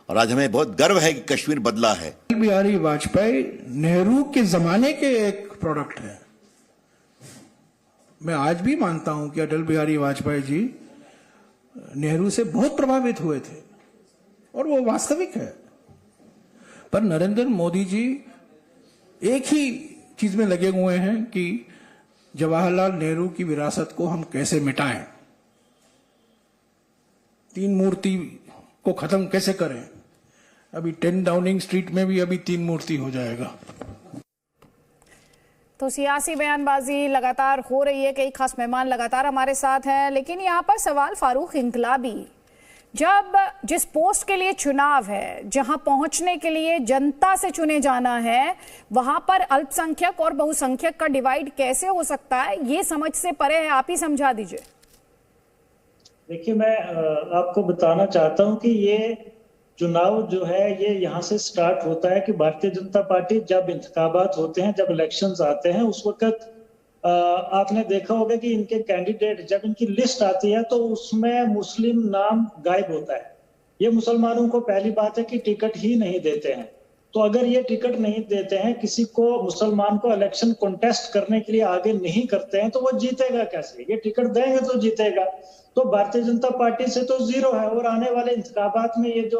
और आज हमें बहुत गर्व है कि कश्मीर बदला है। अटल बिहारी वाजपेयी नेहरू के जमाने के एक प्रोडक्ट है। मैं आज भी मानता हूं कि अटल बिहारी वाजपेयी जी नेहरू से बहुत प्रभावित हुए थे और वो वास्तविक है। पर नरेंद्र मोदी जी एक ही चीज में लगे हुए हैं कि जवाहरलाल नेहरू की विरासत को हम कैसे मिटाएं, 3 मूर्ति को खत्म कैसे करें। अभी 10 डाउनिंग स्ट्रीट में भी अभी 3 मूर्ति हो जाएगा। तो सियासी बयानबाजी लगातार हो रही है, कई खास मेहमान लगातार हमारे साथ हैं, लेकिन यहाँ पर सवाल फारूक इनकलाबी, जब जिस पोस्ट के लिए चुनाव है, जहां पहुंचने के लिए जनता से चुने जाना है, वहां पर अल्पसंख्यक और बहुसंख्यक का डिवाइड कैसे हो सकता है? ये समझ से परे है, आप ही समझा दीजिए। देखिए, मैं आपको बताना चाहता हूं कि ये चुनाव जो है ये यहाँ से स्टार्ट होता है कि भारतीय जनता पार्टी जब इंतखाबात होते हैं, जब इलेक्शंस आते हैं, उस वक्त आपने देखा होगा कि इनके कैंडिडेट जब इनकी लिस्ट आती है तो उसमें मुस्लिम नाम गायब होता है। ये मुसलमानों को पहली बात है कि टिकट ही नहीं देते हैं। तो अगर ये टिकट नहीं देते हैं, किसी को मुसलमान को इलेक्शन कॉन्टेस्ट करने के लिए आगे नहीं करते हैं, तो वो जीतेगा कैसे? ये टिकट देंगे तो जीतेगा। तो भारतीय जनता पार्टी से तो 0 है और आने वाले इंतखाबात में ये जो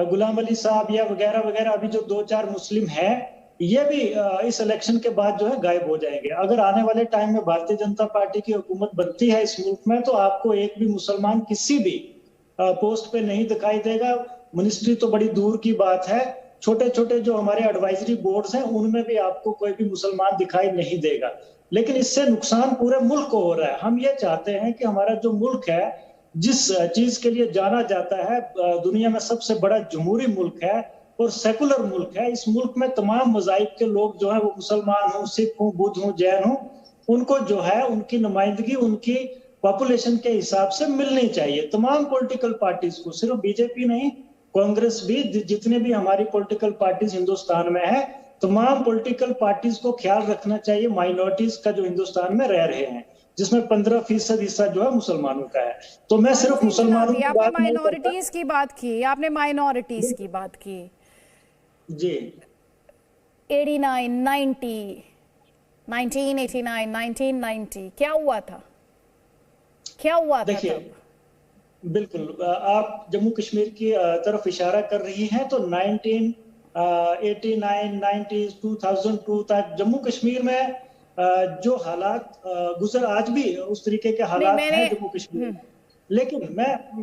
गुलाम अली साहब या वगैरह वगैरह, अभी जो 2-4 मुस्लिम हैं, ये भी इस इलेक्शन के बाद जो है गायब हो जाएंगे। अगर आने वाले टाइम में भारतीय जनता पार्टी की हुकूमत बनती है इस मुल्क में, तो आपको एक भी मुसलमान किसी भी पोस्ट पे नहीं दिखाई देगा। मिनिस्ट्री तो बड़ी दूर की बात है, छोटे छोटे जो हमारे एडवाइजरी बोर्ड्स हैं उनमें भी आपको कोई भी मुसलमान दिखाई नहीं देगा। लेकिन इससे नुकसान पूरे मुल्क को हो रहा है। हम ये चाहते हैं कि हमारा जो मुल्क है, जिस चीज के लिए जाना जाता है, दुनिया में सबसे बड़ा जमहूरी मुल्क है और सेकुलर मुल्क है, इस मुल्क में तमाम मज़ाहिब के लोग जो है, वो मुसलमान हो, सिख हो, बुद्ध हो, जैन हो, उनको जो है उनकी नुमाइंदगी उनकी पॉपुलेशन के हिसाब से मिलनी चाहिए। तमाम पॉलिटिकल पार्टीज को, सिर्फ बीजेपी नहीं, कांग्रेस भी, जितने भी हमारी पॉलिटिकल पार्टीज हिंदुस्तान में है, तमाम पॉलिटिकल पार्टीज को ख्याल रखना चाहिए माइनॉरिटीज का जो हिंदुस्तान में रह रहे हैं, जिसमें 15% हिस्सा जो है मुसलमानों का है। तो मैं सिर्फ मुसलमानों की बात नहीं, माइनॉरिटीज की बात की, आपने माइनॉरिटीज की बात की जी। 89, 90, 1989, 1990 क्या हुआ था? क्या हुआ था? देखिए, बिल्कुल आप जम्मू कश्मीर की तरफ इशारा कर रही हैं, तो 1989, 90, 2002 तक जम्मू कश्मीर में जो हालात गुजर, आज भी उस तरीके के हालात हैं जम्मू कश्मीर में। लेकिन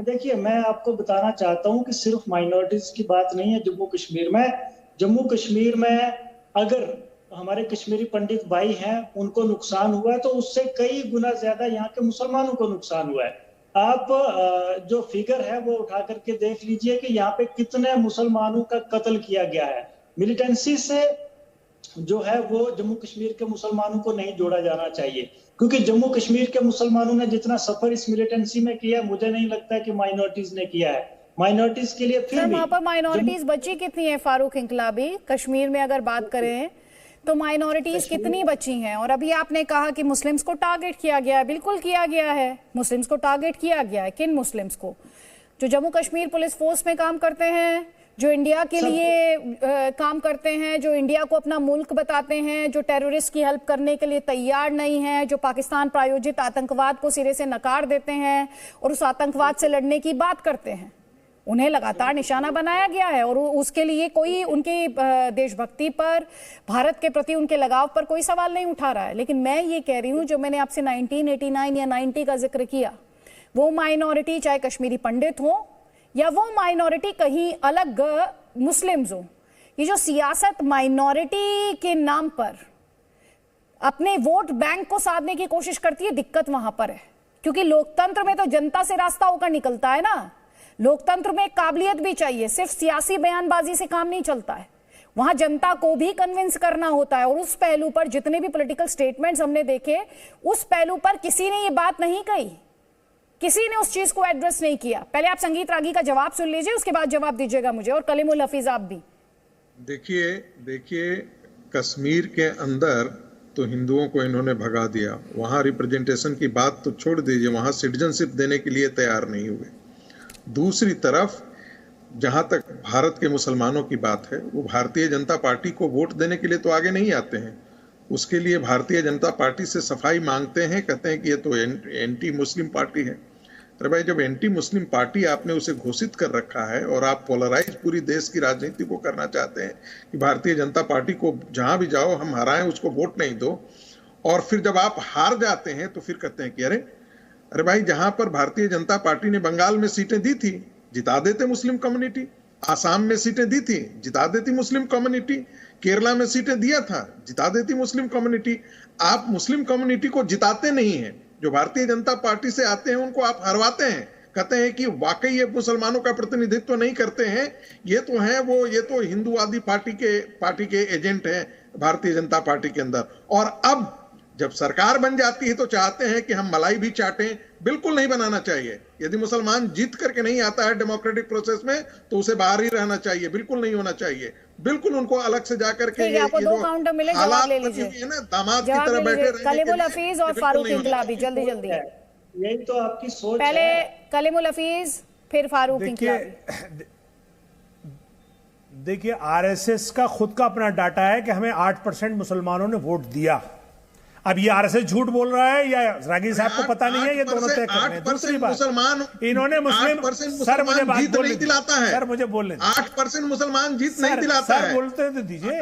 देखिए, मैं आपको बताना चाहता हूं कि सिर्फ माइनॉरिटीज की बात नहीं है जम्मू कश्मीर में। जम्मू कश्मीर में अगर हमारे कश्मीरी पंडित भाई हैं, उनको नुकसान हुआ है, तो उससे कई गुना ज्यादा यहाँ के मुसलमानों को नुकसान हुआ है। आप जो फिगर है वो उठा करके देख लीजिए कि यहाँ पे कितने मुसलमानों का कत्ल किया गया है। मिलिटेंसी से जो है वो जम्मू कश्मीर के मुसलमानों को नहीं जोड़ा जाना चाहिए, क्योंकि जम्मू कश्मीर के मुसलमानों ने जितना सफर इस मिलिटेंसी में किया, मुझे नहीं लगता कि माइनॉरिटीज ने किया है। माइनॉरिटीज के लिए फिर वहां पर माइनॉरिटीज बची कितनी है फारूक इंकलाबी? कश्मीर में अगर बात करें तो माइनॉरिटीज कितनी बची हैं? और अभी आपने कहा कि मुस्लिम्स को टारगेट किया गया है, बिल्कुल किया गया है, मुस्लिम्स को टारगेट किया गया है। किन मुस्लिम्स को? जो जम्मू कश्मीर पुलिस फोर्स में काम करते हैं, जो इंडिया के लिए काम करते हैं, जो इंडिया को अपना मुल्क बताते हैं, जो टेररिस्ट की हेल्प करने के लिए तैयार नहीं है, जो पाकिस्तान प्रायोजित आतंकवाद को सिरे से नकार देते हैं और उस आतंकवाद से लड़ने की बात करते हैं, उन्हें लगातार निशाना बनाया गया है। और उसके लिए कोई उनकी देशभक्ति पर, भारत के प्रति उनके लगाव पर कोई सवाल नहीं उठा रहा है। लेकिन मैं ये कह रही हूँ, जो मैंने आपसे 1989 या 90 का जिक्र किया, वो माइनॉरिटी चाहे कश्मीरी पंडित हो या वो माइनॉरिटी कहीं अलग मुस्लिम्स हो, ये जो सियासत माइनॉरिटी के नाम पर अपने वोट बैंक को साधने की कोशिश करती है, दिक्कत वहां पर है। क्योंकि लोकतंत्र में तो जनता से रास्ता होकर निकलता है ना। लोकतंत्र में काबिलियत भी चाहिए, सिर्फ सियासी बयानबाजी से काम नहीं चलता है। वहां जनता को भी कन्विंस करना होता है। और उस पहलू पर जितने भी पॉलिटिकल स्टेटमेंट्स हमने देखे, उस पहलू पर किसी ने ये बात नहीं कही, किसी ने उस चीज को एड्रेस नहीं किया। पहले आप संगीत रागी का जवाब सुन लीजिए, उसके बाद जवाब दीजिएगा मुझे, और कलीमुल हफीज आप भी। देखिए कश्मीर के अंदर तो हिंदुओं को इन्होंने भगा दिया, वहां रिप्रेजेंटेशन की बात तो छोड़ दीजिए, वहां सिटीजनशिप देने के लिए तैयार नहीं हुए। दूसरी तरफ जहां तक भारत के मुसलमानों की बात है, वो भारतीय जनता पार्टी को वोट देने के लिए तो आगे नहीं आते हैं। उसके लिए भारतीय जनता पार्टी से सफाई मांगते हैं, कहते हैं कि ये तो एंटी मुस्लिम पार्टी है। अरे भाई, जब एंटी मुस्लिम पार्टी आपने उसे घोषित कर रखा है और आप पोलराइज पूरी देश की राजनीति को करना चाहते हैं कि भारतीय जनता पार्टी को जहां भी जाओ हम हराएं, उसको वोट नहीं दो, और फिर जब आप हार जाते हैं तो फिर कहते हैं कि अरे भाई, जहां पर भारतीय जनता पार्टी ने बंगाल में सीटें दी थी, जिता देते मुस्लिम कम्युनिटी। आसाम में सीटें दी थी, जिता देती मुस्लिम कम्युनिटी। केरला में सीटें दिया था, जिता देती मुस्लिम कम्युनिटी। आप मुस्लिम कम्युनिटी को जिताते नहीं हैं, जो भारतीय जनता पार्टी से आते हैं उनको आप हरवाते हैं, कहते हैं कि वाकई ये मुसलमानों का प्रतिनिधित्व नहीं करते हैं, ये तो है वो, ये तो हिंदूवादी पार्टी के एजेंट हैं भारतीय जनता पार्टी के अंदर। और अब जब सरकार बन जाती है तो चाहते हैं कि हम मलाई भी चाटें। बिल्कुल नहीं बनाना चाहिए। यदि मुसलमान जीत करके नहीं आता है डेमोक्रेटिक प्रोसेस में तो उसे बाहर ही रहना चाहिए, बिल्कुल नहीं होना चाहिए। बिल्कुल उनको अलग से जाकर के आपको 2 काउंटर मिले, जवाब ले लीजिए ना, दामाद की तरह बैठे रहेंगे। कलीमुल हफीज और फारूक इंकलाबी, जल्दी जल्दी। यही तो आपकी सोच है। पहले कलीमुल हफीज, फिर फारूक इंकलाबी। देखिए, आरएसएस का खुद का अपना डाटा है कि हमें 8% मुसलमानों ने वोट दिया। अब ये आरएसएस झूठ बोल रहा है या रागी साहब को पता नहीं है, ये दोनों तय कर रहे हैं। दूसरी बात, इन्होंने मुस्लिम, सर मुझे बात बोलने दिलाता है, सर मुझे बोलने 8% मुसलमान जीत नहीं दिलाता है। सर बोलते तो दीजिए,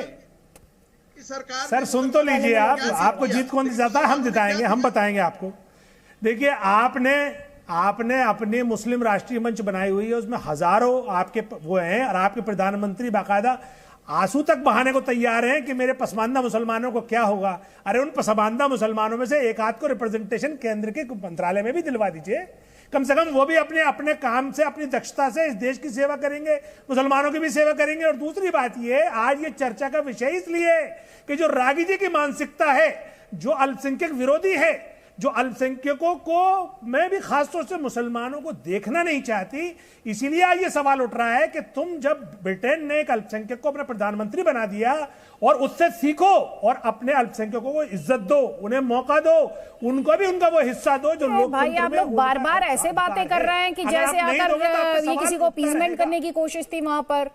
सरकार सर सुन तो लीजिए आप, आपको जीत कौन दिलाता है? हम जिताएंगे, हम बताएंगे आपको। देखिए आपने अपनी मुस्लिम राष्ट्रीय मंच बनाई हुई है, उसमें हजारों आपके वो हैं और आपके प्रधानमंत्री बाकायदा आंसू तक बहाने को तैयार हैं कि मेरे पसमानदा मुसलमानों को क्या होगा। अरे उन पसमानदा मुसलमानों में से एक आध को रिप्रेजेंटेशन केंद्र के मंत्रालय में भी दिलवा दीजिए, कम से कम वो भी अपने अपने काम से, अपनी दक्षता से इस देश की सेवा करेंगे, मुसलमानों की भी सेवा करेंगे। और दूसरी बात ये, आज ये चर्चा का विषय इसलिए कि जो रागी जी की मानसिकता है, जो अल्पसंख्यक विरोधी है, जो अल्पसंख्यकों को, मैं भी खासतौर से मुसलमानों को देखना नहीं चाहती, इसीलिए आज ये सवाल उठ रहा है कि तुम जब ब्रिटेन ने एक अल्पसंख्यक को अपना प्रधानमंत्री बना दिया और उससे सीखो और अपने अल्पसंख्यकों को इज्जत दो, उन्हें मौका दो, उनको भी उनका वो हिस्सा दो जो लोग। भाई आप लोग बार बार ऐसे बातें कर रहे हैं कि जैसे आकर ये किसी को अपीसमेंट करने की कोशिश थी वहां पर।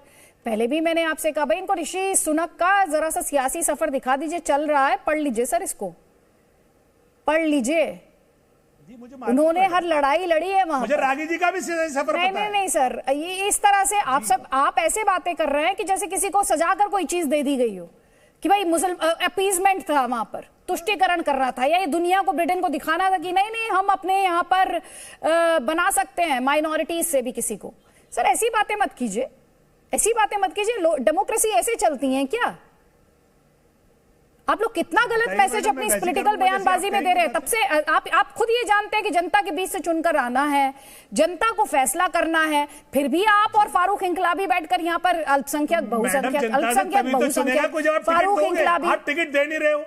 पहले भी मैंने आपसे कहा भाई इनको ऋषि सुनक का जरा सा सियासी सफर दिखा दीजिए, चल रहा है, पढ़ लीजिए सर, इसको पढ़ लीजिए। उन्होंने हर लड़ाई लड़ी है वहां। मुझे रागी जी का भी सफर नहीं, नहीं नहीं सर, ये इस तरह से आप ऐसे बातें कर रहे हैं कि जैसे किसी को सजाकर कोई चीज दे दी गई हो कि भाई अपीजमेंट था वहां पर, तुष्टिकरण कर रहा था, या ये दुनिया को, ब्रिटेन को दिखाना था कि नहीं नहीं हम अपने यहाँ पर बना सकते हैं माइनॉरिटीज से भी किसी को। सर ऐसी बातें मत कीजिए, ऐसी बातें मत कीजिए। डेमोक्रेसी ऐसे चलती है क्या? आप लोग कितना गलत मैसेज अपनी पॉलिटिकल बयानबाजी में दे रहे हैं। तब से आप खुद ये जानते हैं कि जनता के बीच से चुनकर आना है, जनता को फैसला करना है, फिर भी आप और फारूक इंकलाबी बैठकर यहाँ पर अल्पसंख्यक बहुसंख्यक फारूक इंकलाबी, आप टिकट दे नहीं रहे हो।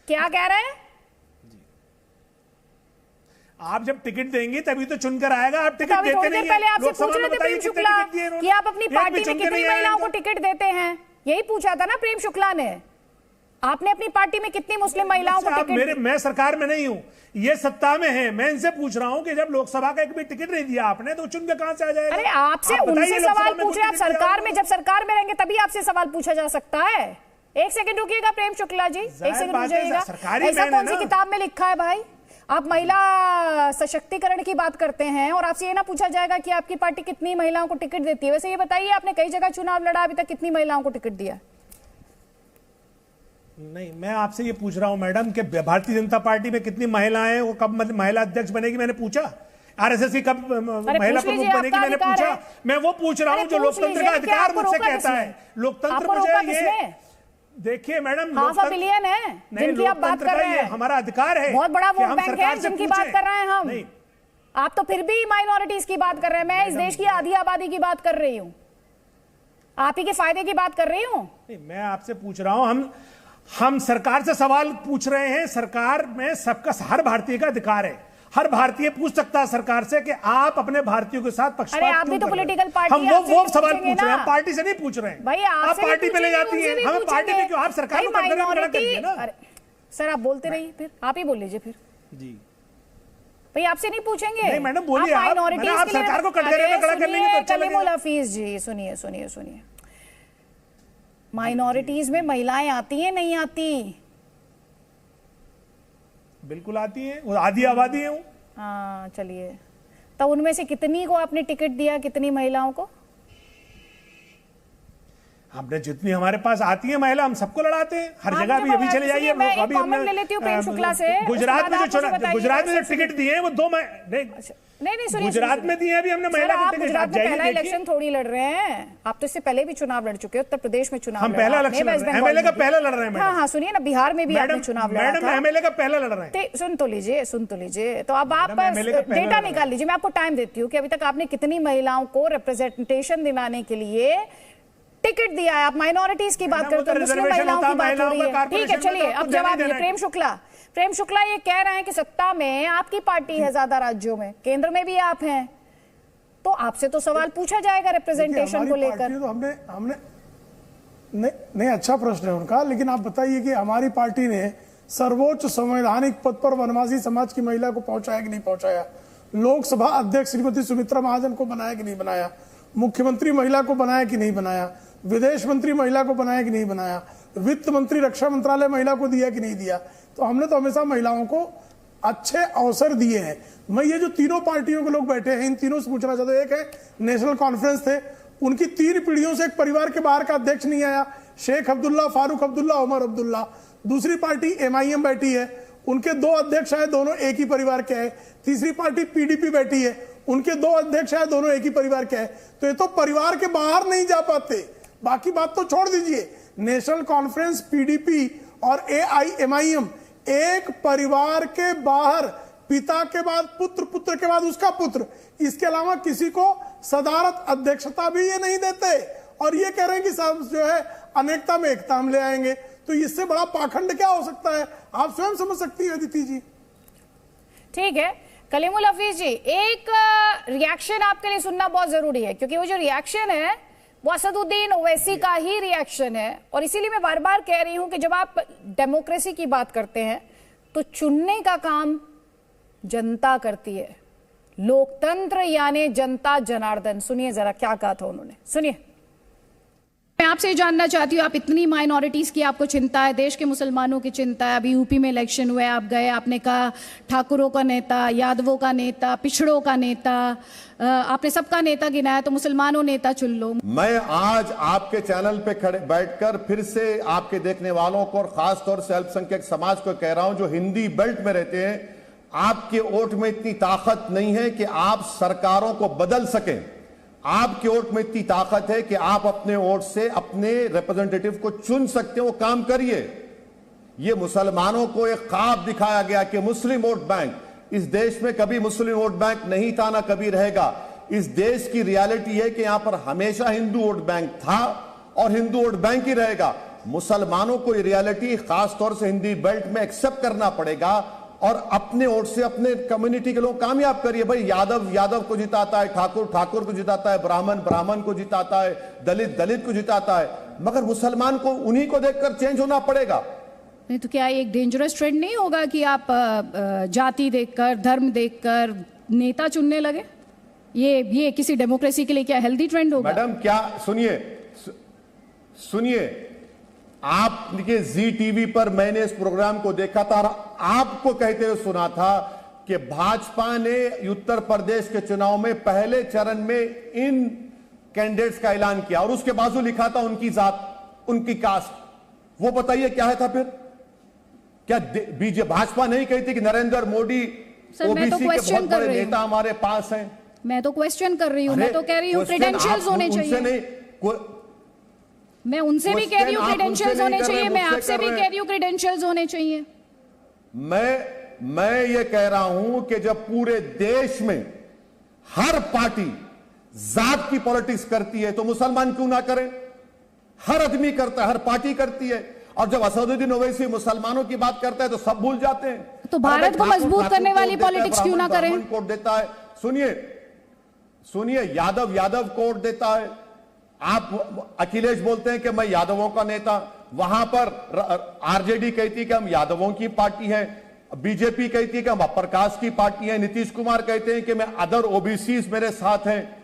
क्या कह रहे हैं? आप जब टिकट देंगे तभी तो चुनकर आएगा, आप टिकट देते नहीं हैं। पहले आपसे पूछ रहे थे प्रेम शुक्ला कि आप अपनी पार्टी में कितनी महिलाओं को टिकट देते हैं, यही पूछा था ना प्रेम शुक्ला ने। आपने अपनी पार्टी में कितनी मुस्लिम महिलाओं को टिकट? मैं सरकार में नहीं हूं, ये सत्ता में है। मैं इनसे पूछ रहा हूं कि जब लोकसभा का एक भी टिकट नहीं दिया आपने तो चुन के कहां से आ जाएगा? अरे आपसे उनसे सवाल पूछे, आप सरकार में, जब सरकार में रहेंगे तभी आपसे सवाल पूछा जा सकता है। एक सेकंड रुकिएगा प्रेम शुक्ला जी, एक सेकंड रुक जाइएगा। ऐसा कौन सी किताब में लिखा है भाई? आप महिला सशक्तिकरण की बात करते हैं और आपसे ये ना पूछा जाएगा कि आपकी पार्टी कितनी महिलाओं को टिकट देती है। वैसे ये बताइए, आपने कई जगह चुनाव लड़ा, अभी तक कितनी महिलाओं को टिकट दिया? नहीं, मैं आपसे ये पूछ रहा हूं मैडम कि भारतीय जनता पार्टी में कितनी महिलाएं हैं, वो कब महिला अध्यक्ष बनेगी मैंने पूछा? आरएसएस की कब महिला प्रमुख बनेगी मैंने पूछा? मैं वो पूछ रहा हूं जो लोकतंत्र का अधिकार मुझसे कहता है। लोकतंत्र मुझे ये, देखिए मैडम, ½ बिलियन है जिनकी आप बात कर रहे हैं, हमारा अधिकार है, बहुत बड़ा वोट बैंक है जिनकी बात कर रहे हैं हम। आप तो फिर भी माइनॉरिटीज की बात कर रहे हैं, मैं इस देश की आधी आबादी की बात कर रही हूँ, आप ही के फायदे की बात कर रही हूँ। मैं आपसे पूछ रहा हूँ, हम सरकार से सवाल पूछ रहे हैं। सरकार में सबका, हर भारतीय का अधिकार है, हर भारतीय पूछ सकता है सरकार से कि आप अपने भारतीयों के साथ पक्षपात क्यों कर रहे हैं? आप भी तो पॉलिटिकल पार्टी, हम वो सवाल पूछ रहे हैं, पार्टी से नहीं पूछ रहे हैं। भाई आप पार्टी पे ले जाती है, हमें पार्टी पे क्यों? आप सरकार को खड़ा करिए ना। सर आप बोलते रहिए, फिर आप ही बोल लीजिए फिर जी। भाई आपसे नहीं पूछेंगे? नहीं मैडम बोलिए, आप सरकार को कटघरे में खड़ा कर लेंगे तो अच्छा लगेगा। कलीमुल हफीज जी सुनिए सुनिए सुनिए, माइनॉरिटीज में महिलाएं आती हैं नहीं आती? बिल्कुल आती है, वो आधी आबादी है। हाँ चलिए, तो उनमें से कितनी को आपने टिकट दिया, कितनी महिलाओं को? हमने जितनी हमारे पास आती है महिला, हम सबको लड़ाते हैं हर जगह भी। अभी चले जाइए, अभी कमेंट ले लेती हूं प्रेम शुक्ला से। गुजरात में जो टिकट दिए हैं वो 2 नहीं सुनिए, गुजरात में दिए अभी हमने महिला को टिकट। गुजरात में पहला इलेक्शन थोड़ी लड़ रहे हैं आप, तो इससे पहले भी चुनाव लड़ चुके हैं। उत्तर प्रदेश में चुनाव हम पहला इलेक्शन एमएलए का पहला लड़ रहे हैं। हाँ हाँ सुनिए ना, बिहार में भी आपने चुनाव लड़ा था। मैडम एमएलए का पहला लड़ रहे हैं। सुन तो लीजिए। तो अब आप डेटा निकाल लीजिए, मैं आपको टाइम देती हूँ कि अभी तक आपने कितनी महिलाओं को रिप्रेजेंटेशन दिलाने के लिए टिकट दिया है। आप माइनॉरिटीज की बात करते हैं, मुस्लिम महिलाओं की बात हो रही है। ठीक है चलिए, अब जवाब दिए प्रेम शुक्ला ये कह रहे हैं कि सत्ता में आपकी पार्टी है ज्यादा राज्यों में, केंद्र में भी आप हैं, तो आपसे तो सवाल पूछा जाएगा रिप्रेजेंटेशन को लेकर। तो हमने नहीं, अच्छा प्रश्न है उनका, लेकिन आप बताइए कि हमारी पार्टी ने सर्वोच्च संवैधानिक पद पर वनवासी समाज की महिला को पहुंचाया कि नहीं पहुंचाया? लोकसभा अध्यक्ष श्रीमती सुमित्रा महाजन को बनाया कि नहीं बनाया? मुख्यमंत्री महिला को बनाया कि नहीं बनाया? विदेश मंत्री महिला को बनाया कि नहीं बनाया? वित्त मंत्री, रक्षा मंत्रालय महिला को दिया कि नहीं दिया? तो हमने तो हमेशा महिलाओं को अच्छे अवसर दिए हैं। मैं ये जो तीनों पार्टियों के लोग बैठे हैं, इन तीनों से पूछना चाहता हूं। एक है नेशनल कॉन्फ्रेंस थे, उनकी 3 पीढ़ियों से एक परिवार के बाहर का अध्यक्ष नहीं आया, शेख अब्दुल्ला, फारूक अब्दुल्ला, उमर अब्दुल्ला। दूसरी पार्टी MIM बैठी है, उनके 2 अध्यक्ष है, दोनों एक ही परिवार के हैं। तीसरी पार्टी PDP बैठी है, उनके 2 अध्यक्ष है, दोनों एक ही परिवार के हैं। तो ये तो परिवार के बाहर नहीं जा पाते। बाकी बात तो छोड़ दीजिए, नेशनल कॉन्फ्रेंस, PDP और MIM एक परिवार के बाहर, पिता के बाद पुत्र, पुत्र के बाद उसका पुत्र, इसके अलावा किसी को सदारत अध्यक्षता भी ये नहीं देते। और ये कह रहे हैं कि सब जो है अनेकता में एकता हम ले आएंगे। तो इससे बड़ा पाखंड क्या हो सकता है? आप स्वयं समझ सकती हैं अदिति जी। ठीक है कलीमुल हफीज जी, एक रिएक्शन आपके लिए सुनना बहुत जरूरी है, क्योंकि वो जो रिएक्शन है वो असदुद्दीन ओवैसी का ही रिएक्शन है। और इसीलिए मैं बार बार कह रही हूं कि जब आप डेमोक्रेसी की बात करते हैं तो चुनने का काम जनता करती है। लोकतंत्र यानी जनता जनार्दन। सुनिए जरा क्या कहा था उन्होंने, सुनिए। मैं आपसे ये जानना चाहती हूँ, आप इतनी माइनॉरिटीज की आपको चिंता है, देश के मुसलमानों की चिंता है। अभी यूपी में इलेक्शन हुए, आप गए, आपने कहा ठाकुरों का नेता, यादवों का नेता, पिछड़ों का नेता, आपने सबका नेता गिनाया, तो मुसलमानों नेता चुन लो। मैं आज आपके चैनल पे खड़े बैठकर फिर से आपके देखने वालों को और खास तौर से अल्पसंख्यक समाज को कह रहा हूं, जो हिंदी बेल्ट में रहते हैं, आपके वोट में इतनी ताकत नहीं है कि आप सरकारों को बदल सकें। आपके वोट में इतनी ताकत है कि आप अपने वोट से अपने रिप्रेजेंटेटिव को चुन सकते हो। वो काम करिए। ये मुसलमानों को एक ख्वाब दिखाया गया कि मुस्लिम वोट बैंक, इस देश में कभी मुस्लिम वोट बैंक नहीं था, ना कभी रहेगा। इस देश की रियलिटी है कि यहां पर हमेशा हिंदू वोट बैंक था और हिंदू वोट बैंक ही रहेगा। मुसलमानों को ये रियलिटी खासतौर से हिंदी बेल्ट में एक्सेप्ट करना पड़ेगा और अपने वोट से अपने कम्युनिटी के लोग कामयाब करिए। भाई यादव यादव को जिताता है, ठाकुर ठाकुर को जिताता है, ब्राह्मण ब्राह्मण को जिताता है, दलित दलित को जिताता है, मगर मुसलमान को उन्हीं को देखकर चेंज होना पड़ेगा। नहीं तो क्या एक डेंजरस ट्रेंड नहीं होगा कि आप जाति देखकर, धर्म देखकर नेता चुनने लगे? ये किसी डेमोक्रेसी के लिए क्या हेल्दी ट्रेंड होगा? मैडम क्या, सुनिए, आपके जी टीवी पर मैंने इस प्रोग्राम को देखा था और आपको कहते हुए सुना था कि भाजपा ने उत्तर प्रदेश के चुनाव में पहले चरण में इन कैंडिडेट्स का ऐलान किया और उसके बाजू लिखा था उनकी जात, उनकी कास्ट। वो बताइए क्या है था फिर? क्या बीजेपी भाजपा नहीं कहती कि नरेंद्र मोदी ओबीसी के बहुत बड़े नेता हमारे पास हैं? मैं तो क्वेश्चन कर रही हूं, मैं तो कह रही हूं क्रेडेंशियल्स होने चाहिए। मैं उनसे भी कह रही हूं क्रेडेंशियल्स होने चाहिए, मैं आपसे भी कह रही हूं क्रेडेंशियल्स होने चाहिए। मैं ये कह रहा हूं कि जब पूरे देश में हर पार्टी जात की पॉलिटिक्स करती है तो मुसलमान क्यों ना करें? हर आदमी करता है, हर पार्टी करती है। और जब असदुद्दीन ओवैसी मुसलमानों की बात करता है तो सब भूल जाते हैं। तो भारत को मजबूत करने वाली पॉलिटिक्स क्यों ना करें? कोड देता है, सुनिए, यादव कोड देता है। आप अखिलेश बोलते हैं कि मैं यादवों का नेता, वहां पर आरजेडी कहती है कि हम यादवों की पार्टी है, बीजेपी कहती है कि हम अपर कास्ट की पार्टी है, नीतीश कुमार कहते हैं कि मैं अदर ओबीसी मेरे साथ हैं,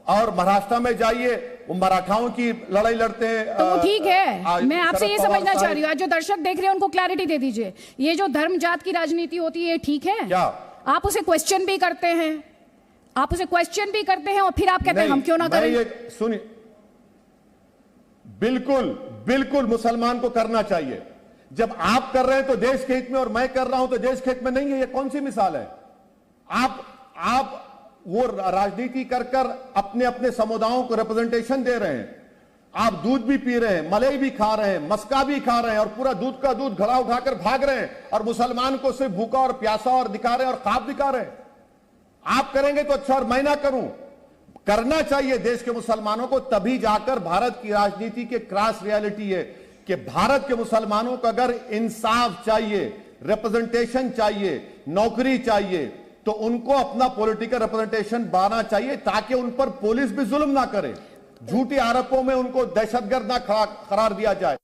और महाराष्ट्र में जाइए वो मराठाओं की लड़ाई लड़ते हैं। तो ठीक है, मैं आपसे ये समझना चाह रही हूँ, आज जो दर्शक देख रहे हैं उनको क्लैरिटी दे दीजिए। ये जो धर्म जात की राजनीति होती है, ठीक है क्या? आप उसे क्वेश्चन भी करते हैं, और फिर आप कहते हैं हम क्यों ना करें? सुनिए, बिल्कुल मुसलमान को करना चाहिए। जब आप कर रहे हैं तो देश के हित में और मैं कर रहा हूं तो देश के हित में नहीं है। ये कौन सी मिसाल है? आप वो राजनीति कर अपने अपने समुदायों को रिप्रेजेंटेशन दे रहे हैं। आप दूध भी पी रहे हैं, मलाई भी खा रहे हैं, मस्का भी खा रहे हैं और पूरा दूध का दूध घड़ा उठाकर भाग रहे हैं और मुसलमान को सिर्फ भूखा और प्यासा और दिखा रहे हैं और ख्वाब दिखा रहे हैं। आप करेंगे तो अच्छा, और मैं ना करूं। करना चाहिए देश के मुसलमानों को, तभी जाकर भारत की राजनीति के क्रॉस रियलिटी है कि भारत के मुसलमानों को अगर इंसाफ चाहिए, रिप्रेजेंटेशन चाहिए, नौकरी चाहिए, तो उनको अपना पॉलिटिकल रिप्रेजेंटेशन बढ़ाना चाहिए ताकि उन पर पुलिस भी जुल्म ना करे, झूठे आरोपों में उनको दहशतगर्द ना करार दिया जाए।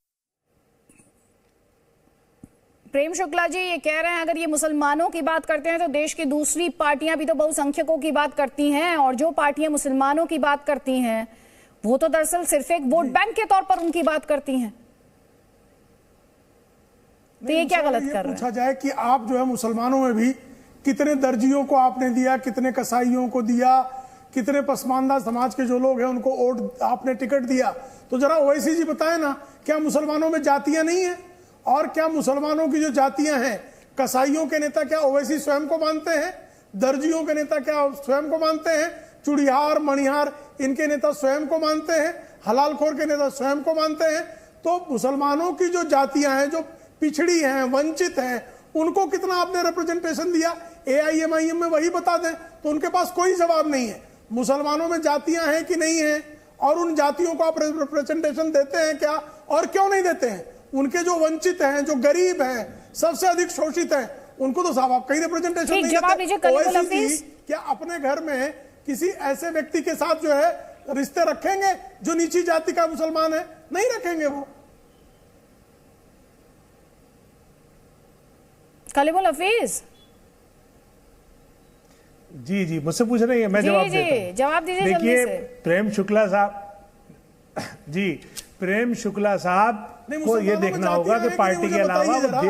प्रेम शुक्ला जी ये कह रहे हैं अगर ये मुसलमानों की बात करते हैं तो देश की दूसरी पार्टियां भी तो बहुसंख्यकों की बात करती हैं, और जो पार्टियां मुसलमानों की बात करती हैं वो तो दरअसल सिर्फ एक वोट बैंक के तौर पर उनकी बात करती हैं। तो ये क्या गलत कर रहे हैं? पूछा जाए कि आप जो है मुसलमानों में भी कितने दर्जियों को आपने दिया, कितने कसाईयों को दिया, कितने पसमानदा समाज के जो लोग हैं उनको वोट आपने टिकट दिया, तो जरा ओवैसी जी बताएं ना, क्या मुसलमानों में जातियां नहीं है? और क्या मुसलमानों की जो जातियां हैं, कसाईयों के नेता क्या ओवैसी स्वयं को मानते हैं? दर्जियों के नेता क्या स्वयं को मानते हैं? चुड़ियार मणिहार इनके नेता स्वयं को मानते हैं? हलालखोर के नेता स्वयं को मानते हैं? तो मुसलमानों की जो जातियां हैं, जो पिछड़ी हैं, वंचित हैं, उनको कितना आपने रिप्रेजेंटेशन दिया? AIMIM में वही बता दें तो उनके पास कोई जवाब नहीं है। मुसलमानों में जातियां हैं कि नहीं है, और उन जातियों को आप रिप्रेजेंटेशन देते हैं क्या, और क्यों नहीं देते हैं? उनके जो वंचित हैं, जो गरीब हैं, सबसे अधिक शोषित हैं, उनको तो साहब आप कहीं रिप्रेजेंटेशन नहीं देते। ओवैसी क्या अपने घर में किसी ऐसे व्यक्ति के साथ जो है रिश्ते रखेंगे जो नीची जाति का मुसलमान है? नहीं रखेंगे वो। कलीमुल हफीज जी मुझसे पूछ रही है, मैं जवाब देता हूं। जवाब दीजिए। देखिए प्रेम शुक्ला साहब जी, प्रेम शुक्ला साहब को ये देखना होगा कि पार्टी के अलावा वो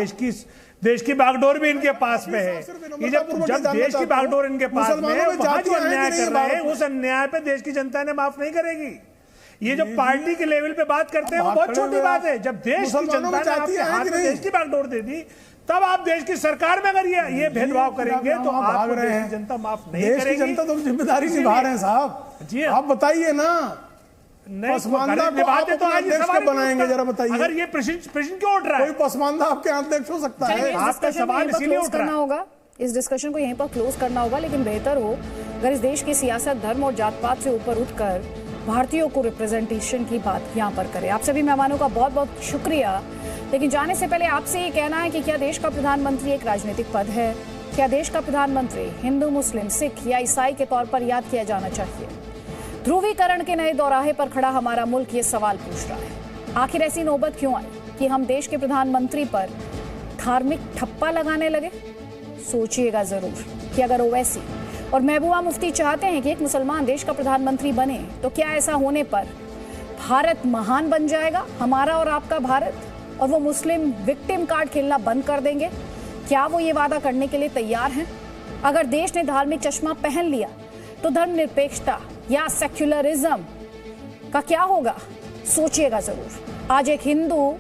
देश की बागडोर भी इनके पास में है। ये जब देश की बागडोर इनके पास में है, वहां जो अन्याय कर रहे हैं उस अन्याय पे देश की जनता ने माफ नहीं करेगी। ये जो पार्टी के लेवल पे बात करते हैं वो बहुत छोटी बात है। जब देश की जनता ने आपके हाथ में देश की बागडोर दे दी, तब आप देश की सरकार में अगर ये भेदभाव करेंगे तो आप देश की जनता माफ नहीं करेगी। देश की जनता तो जिम्मेदारी निभा रहे हैं साहब जी, आप बताइए ना। पसमानदा को आप तो आज अध्यक्ष कब बनाएंगे, जरा बताइए। अगर ये प्रश्न क्यों उठ रहा है? कोई पसमानदा आपके अध्यक्ष हो सकता है? आपका सवाल इसीलिए उठ रहा होगा, इस डिस्कशन को यहीं पर क्लोज करना होगा। लेकिन बेहतर हो अगर इस देश की सियासत धर्म और जात पात से ऊपर उठकर भारतीयों को रिप्रेजेंटेशन की बात यहाँ पर करें। आप सभी मेहमानों का बहुत बहुत शुक्रिया। लेकिन जाने से पहले आपसे ये कहना है कि क्या देश का प्रधानमंत्री एक राजनीतिक पद है? क्या देश का प्रधानमंत्री हिंदू, मुस्लिम, सिख या ईसाई के तौर पर याद किया जाना चाहिए? ध्रुवीकरण के नए दौराहे पर खड़ा हमारा मुल्क ये सवाल पूछ रहा है। आखिर ऐसी नौबत क्यों आई कि हम देश के प्रधानमंत्री पर धार्मिक ठप्पा लगाने लगे? सोचिएगा जरूर कि अगर ओवैसी और महबूबा मुफ्ती चाहते हैं कि एक मुसलमान देश का प्रधानमंत्री बने, तो क्या ऐसा होने पर भारत महान बन जाएगा, हमारा और आपका भारत, और वो मुस्लिम विक्टिम कार्ड खेलना बंद कर देंगे? क्या वो ये वादा करने के लिए तैयार हैं? अगर देश ने धार्मिक चश्मा पहन लिया तो धर्मनिरपेक्षता या सेक्युलरिज्म का क्या होगा? सोचिएगा जरूर। आज एक हिंदू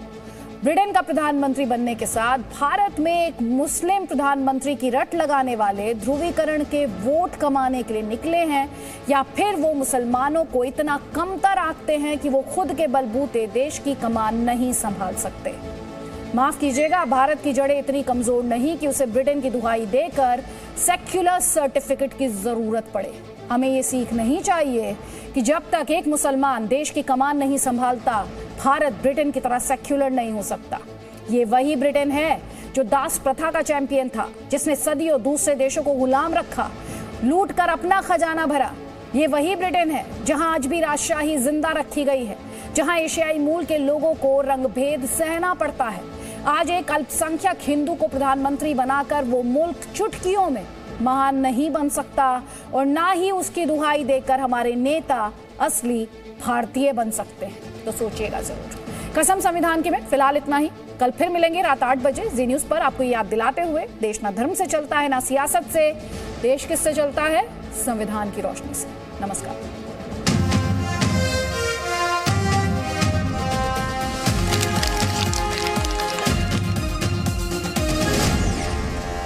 ब्रिटेन का प्रधानमंत्री बनने के साथ भारत में एक मुस्लिम प्रधानमंत्री की रट लगाने वाले ध्रुवीकरण के वोट कमाने के लिए निकले हैं, या फिर वो मुसलमानों को इतना कमतर आंकते हैं कि वो खुद के बलबूते देश की कमान नहीं संभाल सकते? माफ कीजिएगा, भारत की जड़ें इतनी कमजोर नहीं कि उसे ब्रिटेन की दुहाई देकर सेक्युलर सर्टिफिकेट की जरूरत पड़े। हमें ये सीख नहीं चाहिए कि जब तक एक मुसलमान देश की कमान नहीं संभालता, भारत ब्रिटेन की तरह सेक्युलर नहीं हो सकता। ये वही ब्रिटेन है जो दास प्रथा का चैंपियन था, जिसने सदियों दूसरे देशों को गुलाम रखा, लूट कर अपना खजाना भरा। ये वही ब्रिटेन है जहां आज भी राजशाही जिंदा रखी गई है, जहां एशियाई मूल के लोगों को रंगभेद सहना पड़ता है। आज एक अल्पसंख्यक हिंदू को प्रधानमंत्री बनाकर वो मुल्क चुटकियों में महान नहीं बन सकता, और ना ही उसकी दुहाई देकर हमारे नेता असली भारतीय बन सकते हैं। तो सोचिएगा जरूर। कसम संविधान की में फिलहाल इतना ही। कल फिर मिलेंगे रात 8 बजे जी न्यूज पर, आपको याद दिलाते हुए देश ना धर्म से चलता है ना सियासत से, देश किससे चलता है? संविधान की रोशनी से। नमस्कार।